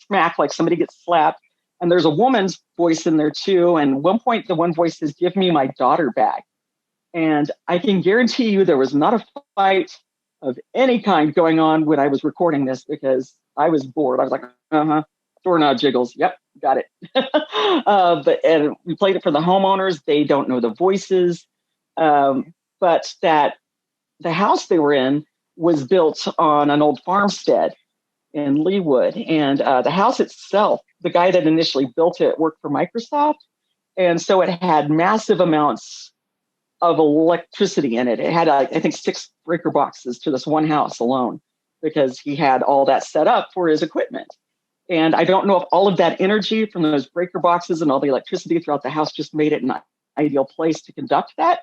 smack, like somebody gets slapped, and there's a woman's voice in there too. And at one point, the one voice says, "Give me my daughter back." And I can guarantee you there was not a fight of any kind going on when I was recording this, because I was bored. I was like, doorknob jiggles. Yep, got it. And we played it for the homeowners. They don't know the voices. But that the house they were in was built on an old farmstead in Leawood. And the house itself, the guy that initially built it worked for Microsoft. And so it had massive amounts of electricity in it. It had, I think, 6 breaker boxes to this one house alone, because he had all that set up for his equipment. And I don't know if all of that energy from those breaker boxes and all the electricity throughout the house just made it an ideal place to conduct that.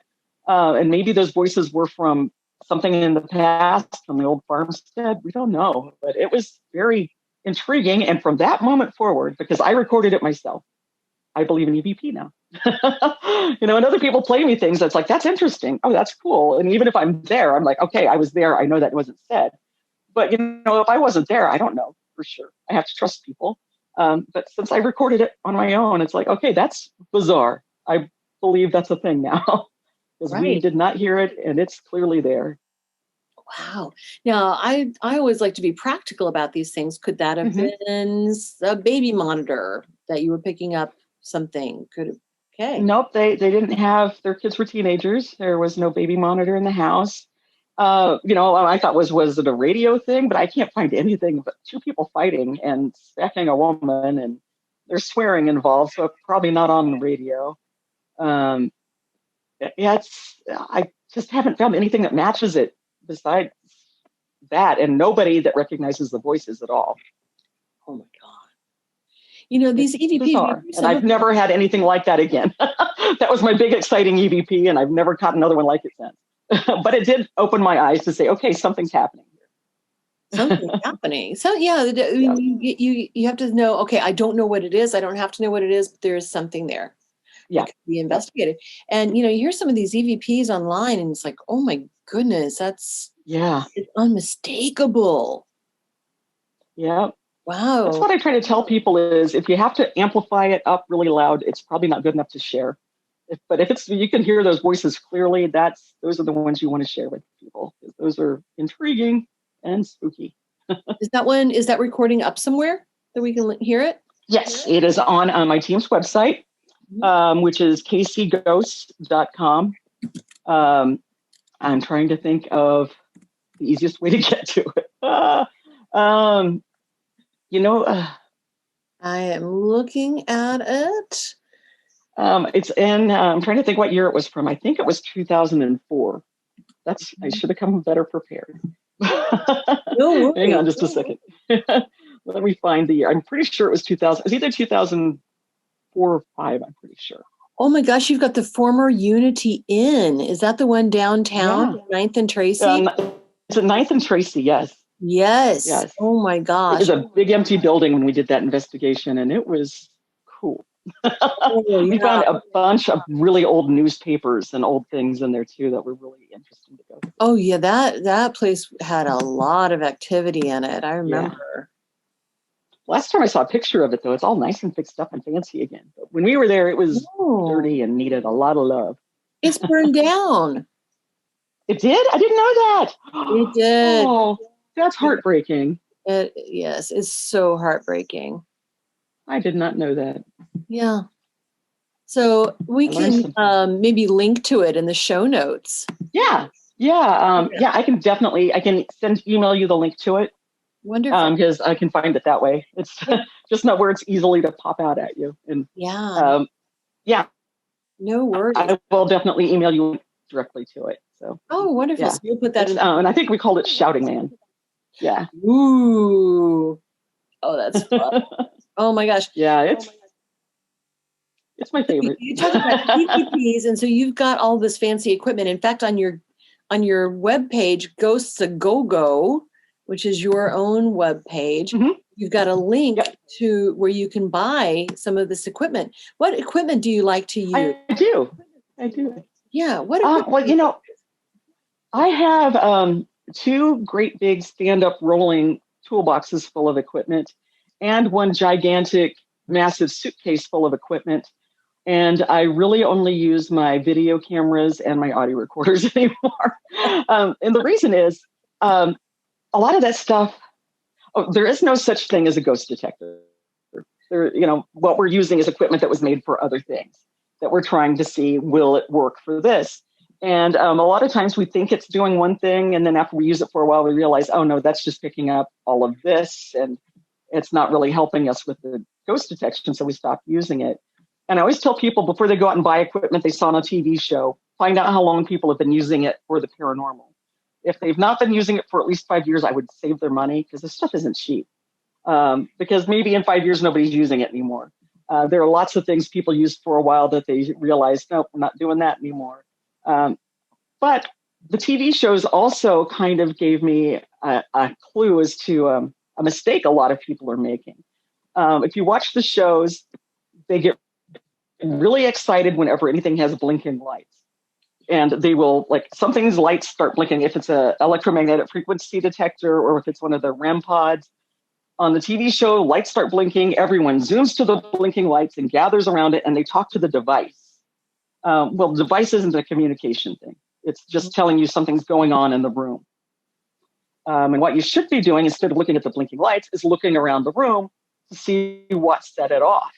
And maybe those voices were from something in the past, from the old farmstead. We don't know, but it was very intriguing. And from that moment forward, because I recorded it myself, I believe in EVP now. And other people play me things that's like, that's interesting. Oh, that's cool. And even if I'm there, I'm like, okay, I was there. I know that wasn't said. But, if I wasn't there, I don't know for sure. I have to trust people. But since I recorded it on my own, it's like, okay, that's bizarre. I believe that's a thing now, because we did not hear it, and it's clearly there. Wow. Now, I always like to be practical about these things. Could that have been a baby monitor that you were picking up something? Okay. Nope, they didn't have, their kids were teenagers. There was no baby monitor in the house. I thought was it a radio thing? But I can't find anything but 2 people fighting and smacking a woman, and there's swearing involved, so probably not on the radio. I just haven't found anything that matches it besides that, and nobody that recognizes the voices at all. Oh my God. These EVPs, and I've never had anything like that again. That was my big exciting EVP, and I've never caught another one like it since. But it did open my eyes to say, okay, something's happening here. Something's happening. So you have to know, okay, I don't know what it is. I don't have to know what it is, but there is something there. Yeah. Be investigated. And you hear some of these EVPs online, and it's like, oh my goodness, it's unmistakable. Yeah. Wow. That's what I try to tell people is, if you have to amplify it up really loud, it's probably not good enough to share. But if you can hear those voices clearly, those are the ones you want to share with people. Those are intriguing and spooky. Is that recording up somewhere that we can hear it? Yes, it is on my team's website, which is kcghosts.com. I'm trying to think of the easiest way to get to it. I am looking at it. It's in, I'm trying to think what year it was from. I think it was 2004. I should have come better prepared. No, hang on just a second. Let me find the year. I'm pretty sure it was 2000. It's either 2004 or 5, I'm pretty sure. Oh my gosh, you've got the former Unity Inn. Is that the one downtown, 9th and Tracy? It's at 9th and Tracy, yes. Yes. Oh my gosh. It was a big empty building when we did that investigation, and it was cool. We found a bunch of really old newspapers and old things in there too that were really interesting to go through. Oh yeah, that place had a lot of activity in it. I remember. Yeah. Last time I saw a picture of it, though, it's all nice and fixed up and fancy again. But when we were there, it was dirty and needed a lot of love. It's burned down. It did? I didn't know that. It did. Oh, that's heartbreaking. Yes, it's so heartbreaking. I did not know that. Yeah. So we can maybe link to it in the show notes. Yeah. I can email you the link to it. Wonderful. Because I can find it that way. It's just not where it's easily to pop out at you. And no worries. I will definitely email you directly to it. So. Oh, wonderful. So you'll put that in. And I think we called it Shouting Man. Yeah. Ooh. Oh, that's fun. Oh my gosh. Yeah, it's my favorite. You talk about EVPs, and so you've got all this fancy equipment. In fact, on your webpage, Ghosts A Go-Go, which is your own webpage, you've got a link to where you can buy some of this equipment. What equipment do you like to use? I do. Yeah. What? I have two great big stand-up rolling toolboxes full of equipment and one gigantic, massive suitcase full of equipment. And I really only use my video cameras and my audio recorders anymore. And the reason is a lot of that stuff, there is no such thing as a ghost detector. What we're using is equipment that was made for other things that we're trying to see, will it work for this? And a lot of times we think it's doing one thing, and then after we use it for a while, we realize, oh no, that's just picking up all of this, and it's not really helping us with the ghost detection, so we stop using it. And I always tell people before they go out and buy equipment they saw on a TV show, find out how long people have been using it for the paranormal. If they've not been using it for at least 5 years, I would save their money because this stuff isn't cheap. Because maybe in 5 years, nobody's using it anymore. There are lots of things people used for a while that they realized, nope, we're not doing that anymore. But the TV shows also kind of gave me a clue as to a mistake a lot of people are making. If you watch the shows, they get really excited whenever anything has blinking lights. And they will, like, something's lights start blinking. If it's an electromagnetic frequency detector or if it's one of the REM pods, on the TV show, lights start blinking. Everyone zooms to the blinking lights and gathers around it, and they talk to the device. Well, the device isn't a communication thing. It's just telling you something's going on in the room. And what you should be doing, instead of looking at the blinking lights, is looking around the room to see what set it off.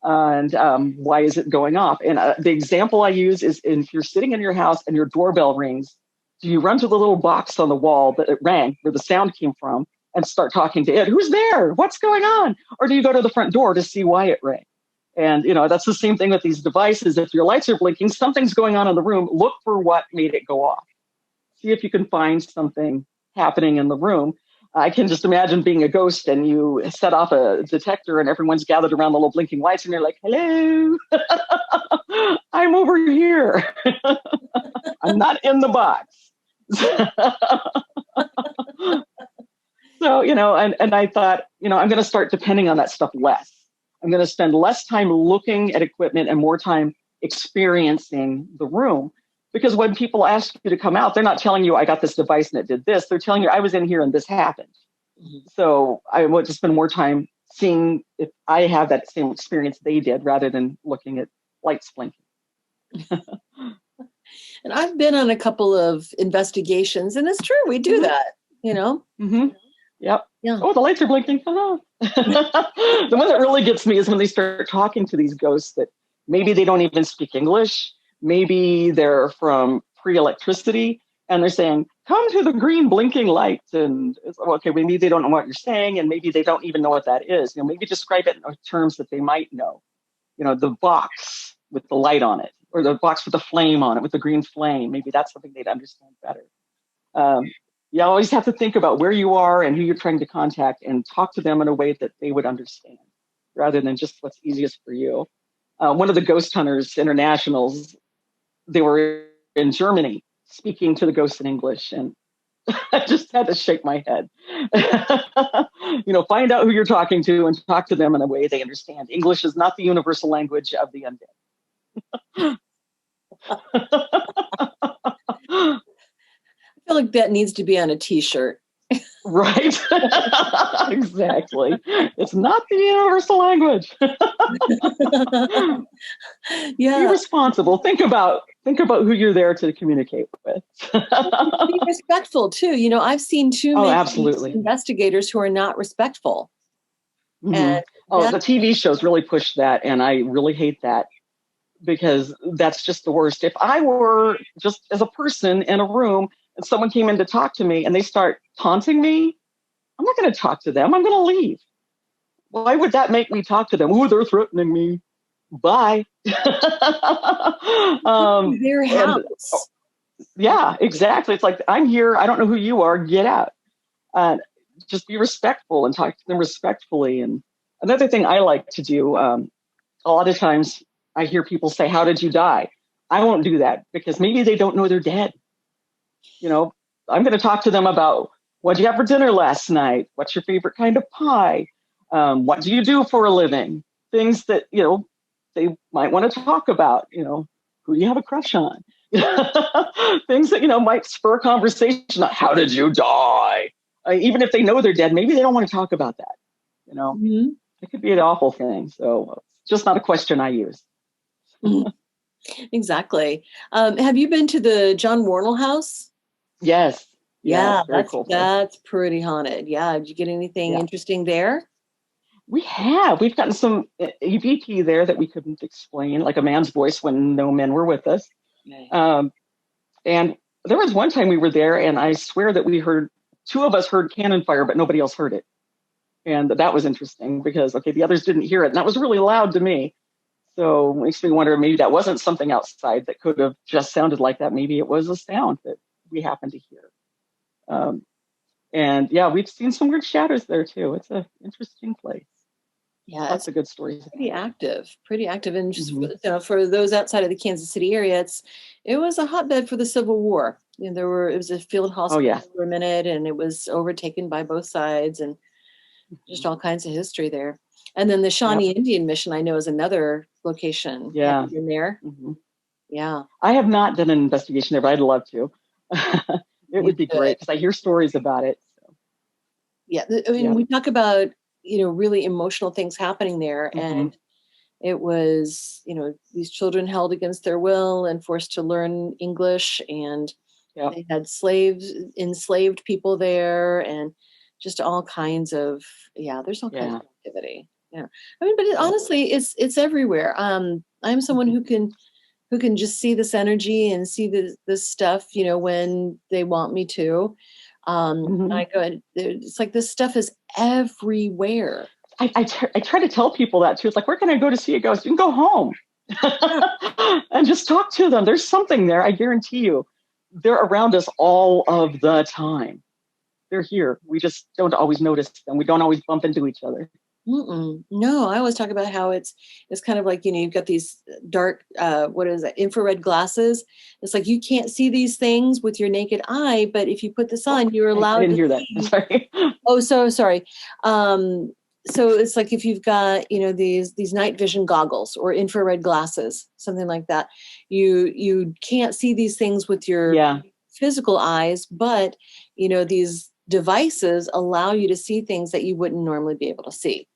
And why is it going off? And the example I use is if you're sitting in your house and your doorbell rings, do you run to the little box on the wall that it rang, where the sound came from, and start talking to it? Who's there? What's going on? Or do you go to the front door to see why it rang? And, that's the same thing with these devices. If your lights are blinking, something's going on in the room. Look for what made it go off. See if you can find something happening in the room. I can just imagine being a ghost and you set off a detector and everyone's gathered around the little blinking lights and you're like, hello, I'm over here. I'm not in the box. So, and I thought, I'm going to start depending on that stuff less. I'm going to spend less time looking at equipment and more time experiencing the room. Because when people ask you to come out, they're not telling you, I got this device and it did this. They're telling you, I was in here and this happened. Mm-hmm. So I want to spend more time seeing if I have that same experience they did rather than looking at lights blinking. And I've been on a couple of investigations, and it's true, we do that, Mm-hmm. Yep. Yeah. Oh, the lights are blinking. Oh. The one that really gets me is when they start talking to these ghosts that maybe they don't even speak English. Maybe they're from pre-electricity and they're saying, come to the green blinking light. And it's, okay, maybe they don't know what you're saying, and maybe they don't even know what that is. Maybe describe it in terms that they might know. The box with the light on it, or the box with the flame on it, with the green flame. Maybe that's something they'd understand better. You always have to think about where you are and who you're trying to contact and talk to them in a way that they would understand rather than just what's easiest for you. One of the ghost hunters internationals, they were in Germany speaking to the ghosts in English, and I just had to shake my head. Find out who you're talking to and talk to them in a way they understand. English is not the universal language of the undead. I feel like that needs to be on a t-shirt. Right. Exactly. It's not the universal language. Yeah. Be responsible. Think about who you're there to communicate with. Be respectful too. I've seen too many absolutely. investigators who are not respectful. Mm-hmm. And the TV shows really push that, and I really hate that because that's just the worst. If I were just as a person in a room and someone came in to talk to me and they start taunting me, I'm not going to talk to them. I'm going to leave. Why would that make me talk to them? Oh, they're threatening me. Bye. Their house. Yeah, exactly. It's like, I'm here. I don't know who you are. Get out. Just be respectful and talk to them respectfully. And another thing I like to do, a lot of times I hear people say, how did you die? I won't do that because maybe they don't know they're dead. I'm going to talk to them about, what did you have for dinner last night? What's your favorite kind of pie? What do you do for a living? Things that, they might want to talk about, who do you have a crush on? Things that, might spur conversation. How did you die? Even if they know they're dead, maybe they don't want to talk about that. Mm-hmm. It could be an awful thing. So it's just not a question I use. Exactly. Have you been to the John Warnell house? Yes. Yeah, Very cool. that's pretty haunted. Yeah. Did you get anything interesting there? We've gotten some EVP there that we couldn't explain, like a man's voice when no men were with us. Okay. And there was one time we were there, and I swear that two of us heard cannon fire, but nobody else heard it. And that was interesting because, the others didn't hear it. And that was really loud to me. So it makes me wonder, maybe that wasn't something outside that could have just sounded like that. Maybe it was a sound that we happened to hear. And we've seen some weird shadows there too. It's an interesting place. Yeah, lots of good stories. Pretty active. And just for those outside of the Kansas City area, it was a hotbed for the Civil War. It was a field hospital for a minute, and it was overtaken by both sides, and just all kinds of history there. And then the Shawnee Indian Mission, I know, is another location. Yeah, in there. Mm-hmm. Yeah, I have not done an investigation there, but I'd love to. It would be great because I hear stories about it. So. Yeah, I mean, we talk about really emotional things happening there, and it was these children held against their will and forced to learn English, and they had enslaved people there, and just all kinds of there's all kinds of activity. Yeah, I mean, but honestly, it's everywhere. I'm someone who can just see this energy and see this stuff, when they want me to. I go, and it's like this stuff is everywhere. I try to tell people that too. It's like, where can I go to see a ghost? You can go home and just talk to them. There's something there. I guarantee you, they're around us all of the time. They're here. We just don't always notice them. We don't always bump into each other. No, I always talk about how it's kind of like, you've got these dark, infrared glasses. It's like, you can't see these things with your naked eye, but if you put this on, you're allowed I didn't hear that. Sorry. Oh, so sorry. So it's like, if you've got, these night vision goggles or infrared glasses, something like that, you can't see these things with your physical eyes, but, these devices allow you to see things that you wouldn't normally be able to see.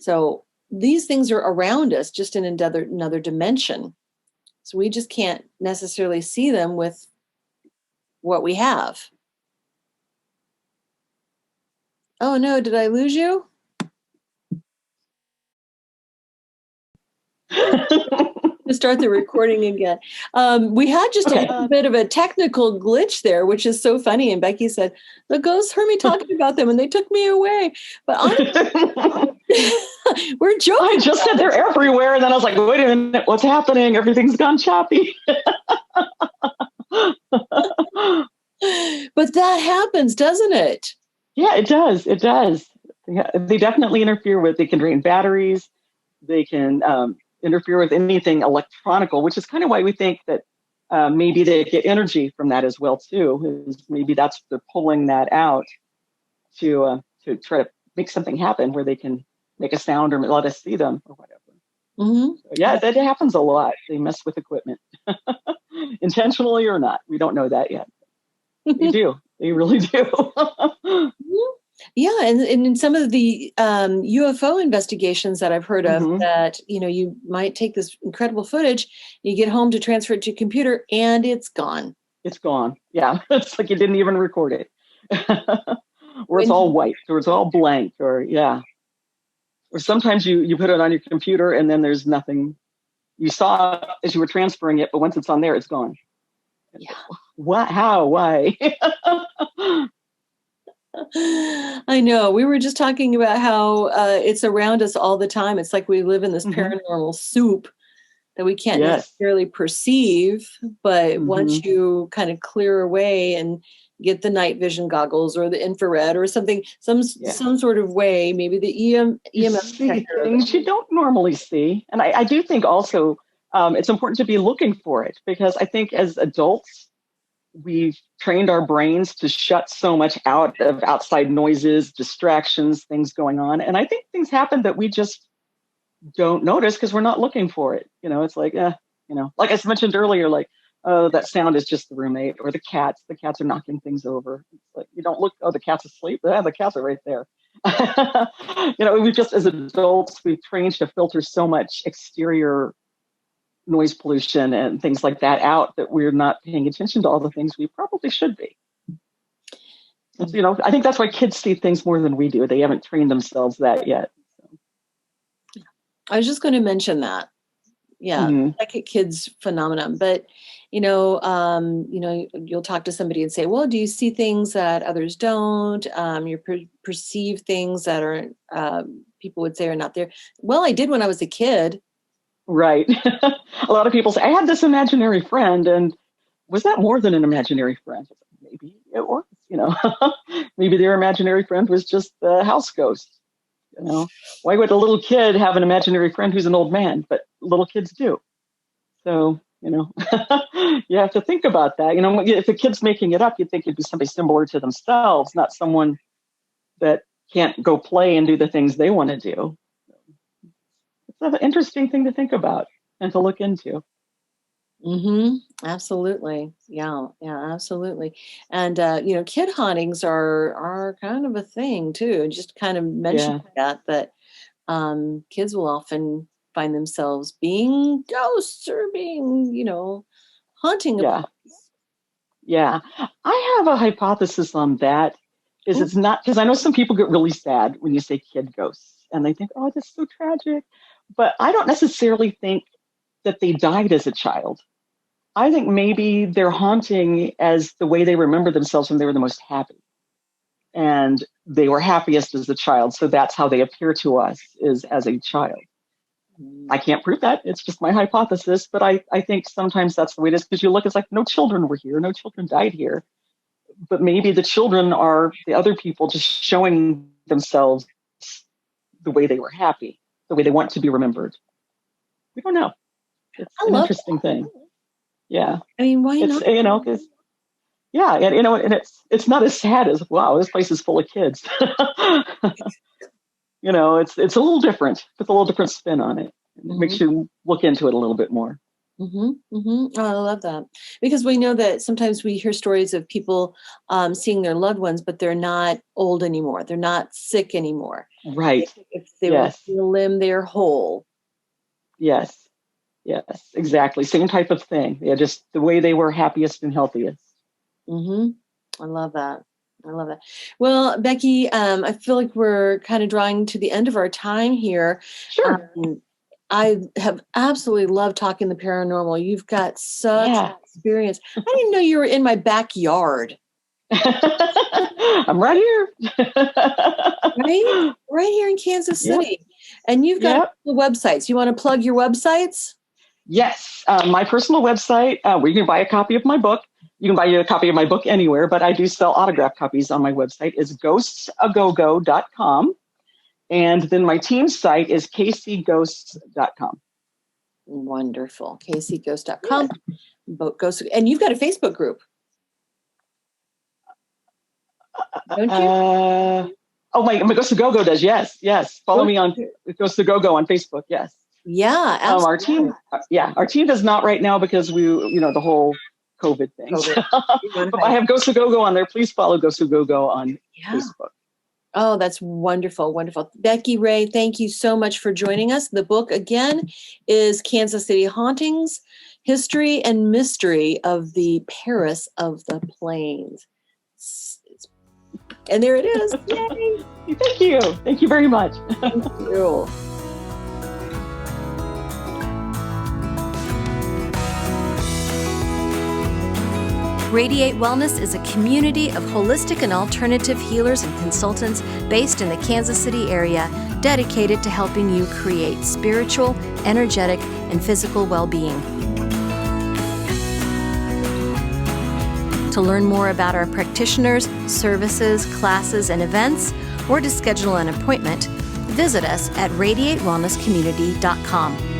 So these things are around us, just in another dimension. So we just can't necessarily see them with what we have. Oh no, did I lose you? To start the recording again. We had just a bit of a technical glitch there, which is so funny. And Becky said, the ghosts heard me talking about them and they took me away. But we're joking. I just said they're everywhere. And then I was like, wait a minute, what's happening? Everything's gone choppy. But that happens, doesn't it? Yeah, it does. It does. Yeah, they definitely interfere they can drain batteries. They can interfere with anything electronical, which is kind of why we think that maybe they get energy from that as well too. Is maybe they're pulling that out to try to make something happen where they can make a sound or let us see them or whatever. So, that happens a lot. They mess with equipment, intentionally or not. We don't know that yet. They do. They really do. Yeah, and in some of the UFO investigations that I've heard of, that you might take this incredible footage, you get home to transfer it to your computer, and it's gone. It's gone. Yeah, it's like you didn't even record it, or it's all white, or it's all blank, or or sometimes you put it on your computer and then there's nothing you saw as you were transferring it, but once it's on there, it's gone. Yeah. What? How? Why? I know. We were just talking about how it's around us all the time. It's like we live in this paranormal soup that we can't necessarily perceive, but once you kind of clear away and get the night vision goggles or the infrared or something, some sort of way, maybe the EMF detector, things you don't normally see. And I do think also it's important to be looking for it, because I think as adults, we've trained our brains to shut so much out of outside noises, distractions, things going on. And I think things happen that we just don't notice because we're not looking for it. It's like, like I mentioned earlier, like oh, that sound is just the roommate, or the cats. The cats are knocking things over. It's like, you don't look, oh, the cat's asleep. Yeah, the cats are right there. We just, as adults, we've trained to filter so much exterior noise pollution and things like that out that we're not paying attention to all the things we probably should be. I think that's why kids see things more than we do. They haven't trained themselves that yet. So. I was just going to mention that. Yeah, like a kid's phenomenon. But, you'll talk to somebody and say, well, do you see things that others don't? You perceive things that are, people would say are not there. Well, I did when I was a kid. Right. A lot of people say, I had this imaginary friend, and was that more than an imaginary friend? Maybe it was, maybe their imaginary friend was just the house ghost. Why would a little kid have an imaginary friend who's an old man? But little kids do. So, you have to think about that. If a kid's making it up, you'd think it'd be somebody similar to themselves, not someone that can't go play and do the things they want to do. It's an interesting thing to think about and to look into. Absolutely. Yeah, absolutely. And, kid hauntings are kind of a thing too. Just kind of mention that kids will often find themselves being ghosts or being, haunting. Yeah. I have a hypothesis on that. It's not, because I know some people get really sad when you say kid ghosts and they think, oh, that's so tragic. But I don't necessarily think that they died as a child. I think maybe they're haunting as the way they remember themselves when they were the most happy. And they were happiest as a child. So that's how they appear to us, is as a child. I can't prove that. It's just my hypothesis. But I think sometimes that's the way it is, because you look, it's like no children were here. No children died here. But maybe the children are the other people just showing themselves the way they were happy, the way they want to be remembered. We don't know. It's an interesting thing. Yeah. I mean, why not? Because and it's not as sad as, wow, this place is full of kids. It's a little different. It's a little different spin on it. It makes you look into it a little bit more. Oh, I love that, because we know that sometimes we hear stories of people seeing their loved ones, but they're not old anymore. They're not sick anymore. Right. If they were a limb, they're whole. Yes, exactly. Same type of thing. Yeah, just the way they were happiest and healthiest. I love that. Well, Becky, I feel like we're kind of drawing to the end of our time here. Sure. I have absolutely loved talking the paranormal. You've got such experience. I didn't know you were in my backyard. I'm right here. right here in Kansas City. And you've got the websites. You want to plug your websites? Yes. My personal website, where you can buy a copy of my book. You can buy a copy of my book anywhere, but I do sell autographed copies on my website, is ghostsagogo.com. And then my team's site is kcghosts.com. Wonderful. kcghosts.com. And you've got a Facebook group. Don't you? My Ghost to Go-Go does. Yes. Follow me on Ghost to Go-Go on Facebook. Yes. Yeah. Absolutely. Our team does not right now because we, the whole COVID thing. But I have Ghost to Go-Go on there. Please follow Ghost to Go-Go on Facebook. Oh, that's wonderful. Wonderful. Becky Ray, thank you so much for joining us. The book, again, is Kansas City Hauntings, History and Mystery of the Paris of the Plains. And there it is. Yay. Thank you. Thank you very much. Thank you. Radiate Wellness is a community of holistic and alternative healers and consultants based in the Kansas City area, dedicated to helping you create spiritual, energetic, and physical well-being. To learn more about our practitioners, services, classes, and events, or to schedule an appointment, visit us at radiatewellnesscommunity.com.